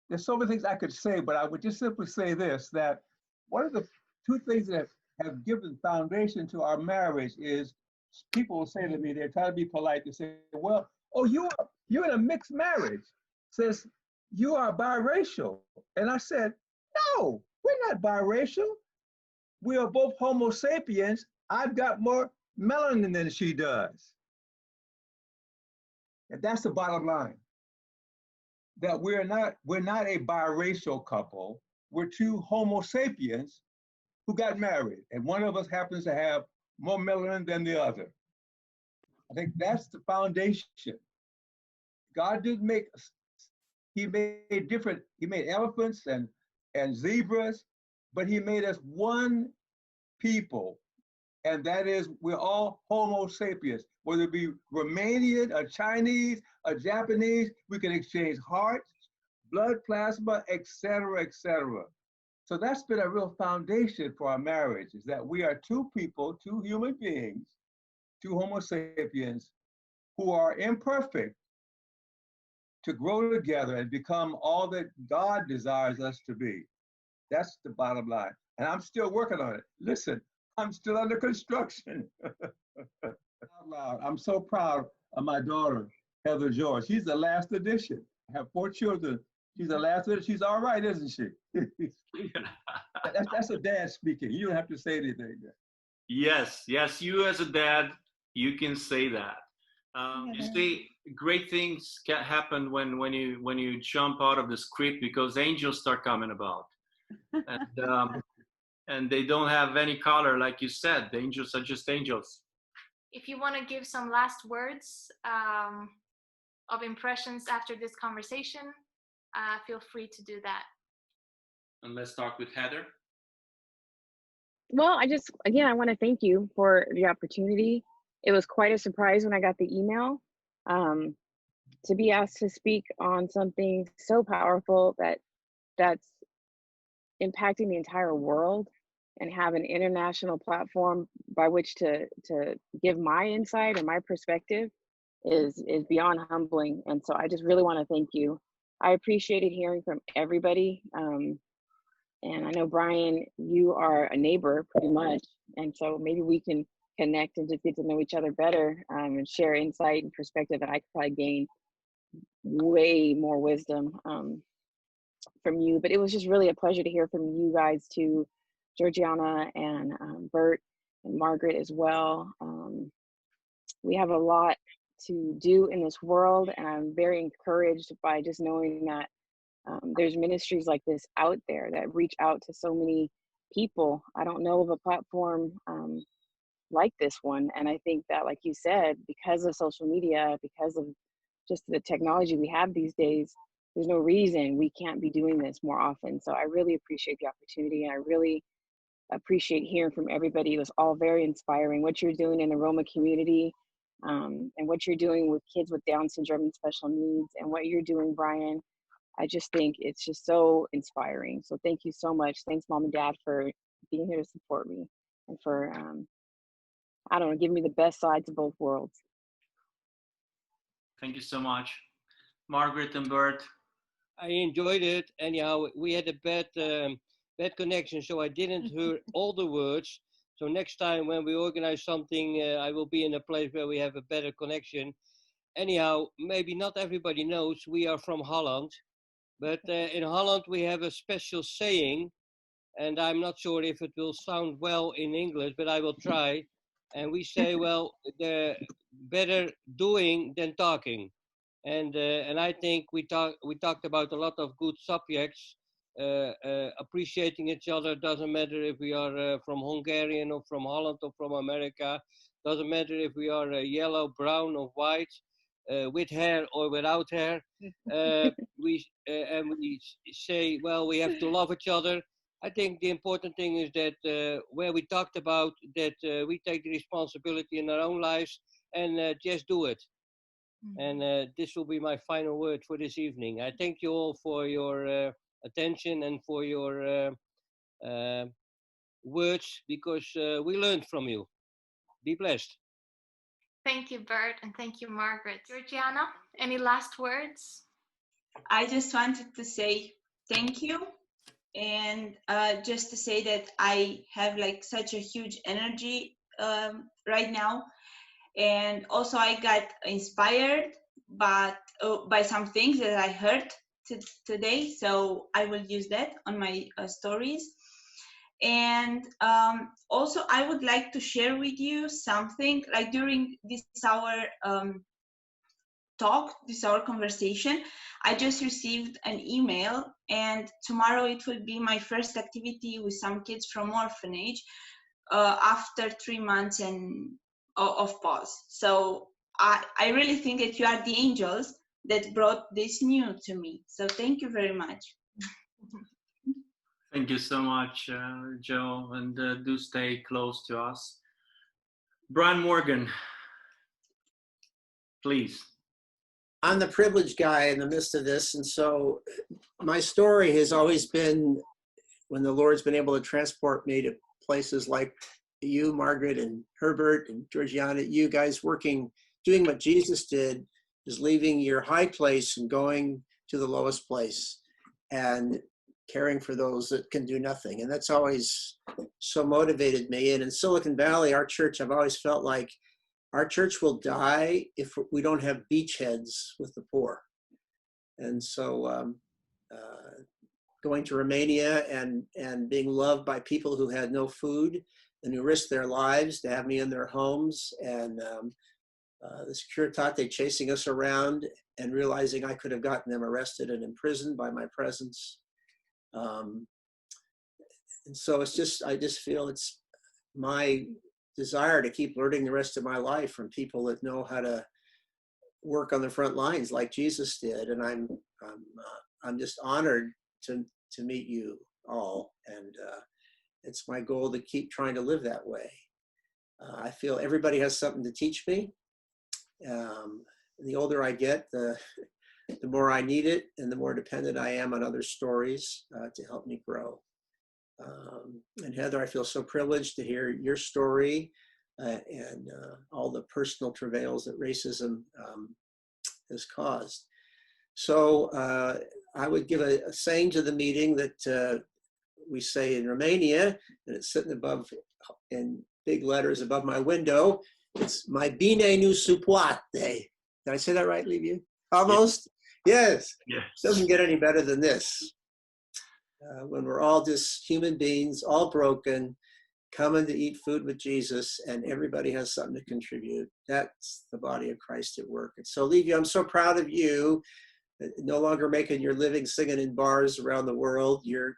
S8: There's so many things I could say, but I would just simply say this, that one of the two things that have given foundation to our marriage is people will say to me, they're trying to be polite, they say, well, oh, you're in a mixed marriage. Says, you are biracial. And I said, no, we're not biracial. We are both Homo sapiens. I've got more melanin than she does. And that's the bottom line. That we're not a biracial couple. We're two Homo sapiens who got married. And one of us happens to have more melanin than the other. I think that's the foundation. God didn't make us. He made elephants and zebras, but he made us one people. And that is, we're all Homo sapiens. Whether it be Romanian, a Chinese, a Japanese, we can exchange hearts, blood plasma, et cetera, et cetera. So that's been a real foundation for our marriage, is that we are two people, two human beings, two Homo sapiens, who are imperfect, to grow together and become all that God desires us to be. That's the bottom line. And I'm still working on it. Listen, I'm still under construction. Out loud. I'm so proud of my daughter, Heather George. She's the last edition. I have 4 children. She's the last edition. She's all right, isn't she? That's a dad speaking. You don't have to say anything.
S1: Yes, you as a dad, you can say that. You see, great things can happen when you jump out of the script, because angels start coming about, and they don't have any color, like you said. The angels are just angels.
S3: If you want to give some last words of impressions after this conversation, feel free to do that.
S1: And let's start with Heather.
S7: Well, I want to thank you for the opportunity. It was quite a surprise when I got the email to be asked to speak on something so powerful that's impacting the entire world, and have an international platform by which to give my insight and my perspective is beyond humbling. And so I just really want to thank you. I appreciated hearing from everybody. And I know, Brian, you are a neighbor pretty much. And so maybe we can connect and just get to know each other better, and share insight and perspective that I could probably gain way more wisdom from you. But it was just really a pleasure to hear from you guys too, Georgiana and Bert and Margriet as well. We have a lot to do in this world, and I'm very encouraged by just knowing that there's ministries like this out there that reach out to so many people. I don't know of a platform like this one, and I think that, like you said, because of social media, because of just the technology we have these days, there's no reason we can't be doing this more often. So I really appreciate the opportunity, and I really appreciate hearing from everybody. It was all very inspiring, what you're doing in the Roma community, and what you're doing with kids with Down syndrome and special needs, and what you're doing, Brian. I just think it's just so inspiring. So thank you so much. Thanks, Mom and Dad, for being here to support me, and for, I don't know, giving me the best sides of both worlds.
S1: Thank you so much. Margriet and Bert.
S6: I enjoyed it. Anyhow, we had a bad connection, so I didn't hear all the words. So next time when we organize something, I will be in a place where we have a better connection. Anyhow, maybe not everybody knows we are from Holland, but in Holland we have a special saying, and I'm not sure if it will sound well in English, but I will try. And we say, well, the better doing than talking. And I think we talked about a lot of good subjects. Appreciating each other doesn't matter if we are from Hungarian or from Holland or from America. Doesn't matter if we are yellow, brown or white, with hair or without hair. We say, well, we have to love each other. I think the important thing is that where we talked about that we take the responsibility in our own lives and just do it. And this will be my final word for this evening. I thank you all for your attention and for your words, because we learned from you. Be blessed.
S3: Thank you, Bert, and thank you, Margriet. Georgiana, any last words?
S4: I just wanted to say thank you, and just to say that I have like such a huge energy right now. And also I got inspired by some things that I heard today, so I will use that on my stories. And also I would like to share with you something, like during this our conversation, I just received an email, and tomorrow it will be my first activity with some kids from orphanage after 3 months of pause. So I really think that you are the angels that brought this news to me. So thank you very much.
S1: Thank you so much, Joe, and do stay close to us. Brian Morgan, please.
S2: I'm the privileged guy in the midst of this, and so my story has always been when the Lord's been able to transport me to places like you, Margriet, and Herbert, and Georgiana, you guys working, doing what Jesus did, is leaving your high place and going to the lowest place and caring for those that can do nothing. And that's always so motivated me. And in Silicon Valley, our church, I've always felt like our church will die if we don't have beachheads with the poor. And so going to Romania and being loved by people who had no food and who risked their lives to have me in their homes, and the Securitate chasing us around and realizing I could have gotten them arrested and imprisoned by my presence. And so it's just, I just feel it's my desire to keep learning the rest of my life from people that know how to work on the front lines like Jesus did. And I'm just honored to meet you all. And it's my goal to keep trying to live that way. I feel everybody has something to teach me. The older I get, the more I need it, and the more dependent I am on other stories to help me grow. And Heather, I feel so privileged to hear your story and all the personal travails that racism has caused. So I would give a saying to the meeting that we say in Romania, and it's sitting above in big letters above my window. It's "Mai bine nu se poate." Did I say that right, Liviu? Almost? Yes.
S1: Yes.
S2: Doesn't get any better than this. When we're all just human beings, all broken, coming to eat food with Jesus, and everybody has something to contribute. That's the body of Christ at work. And so, Liviu, I'm so proud of you. No longer making your living singing in bars around the world. Your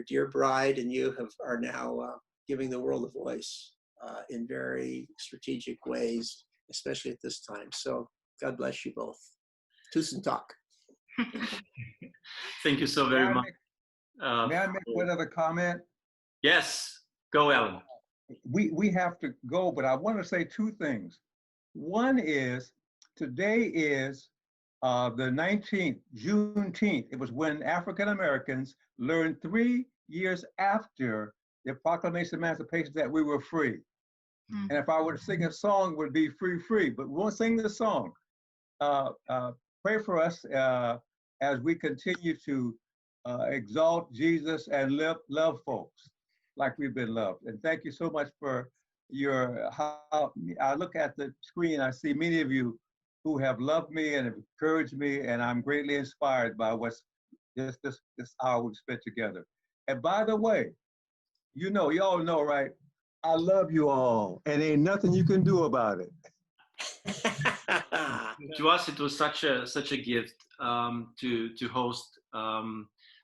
S2: dear bride and you are now giving the world a voice in very strategic ways, especially at this time. So God bless you both. Tusen tak.
S1: Thank you so very much.
S8: May I make one other comment?
S1: Yes, go Alan.
S8: We have to go, but I want to say two things. One is, today is the 19th, Juneteenth. It was when African Americans learned 3 years after the Proclamation of Emancipation that we were free. And if I were to sing a song, it would be Free, Free, but we won't sing the song. Pray for us as we continue to exalt Jesus and love folks like we've been loved. And thank you so much for your, I look at the screen, I see many of you who have loved me and have encouraged me, and I'm greatly inspired by what's this hour we've spent together. And by the way, you know, y'all know, right? I love you all, and ain't nothing you can do about it.
S1: To us, it was such a gift to host.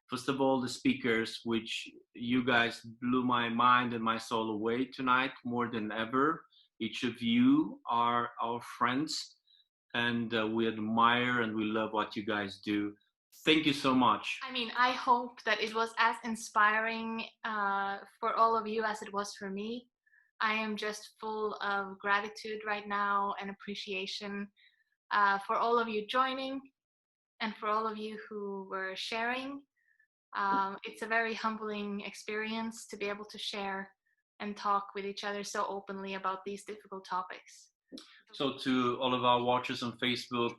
S1: First of all, the speakers, which you guys blew my mind and my soul away tonight more than ever. Each of you are our friends, and we admire and we love what you guys do. Thank you so much.
S3: I mean, I hope that it was as inspiring for all of you as it was for me. I am just full of gratitude right now and appreciation for all of you joining and for all of you who were sharing. It's a very humbling experience to be able to share and talk with each other so openly about these difficult topics.
S1: So to all of our watchers on Facebook,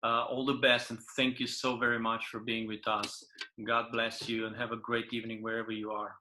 S1: all the best, and thank you so very much for being with us. God bless you, and have a great evening wherever you are.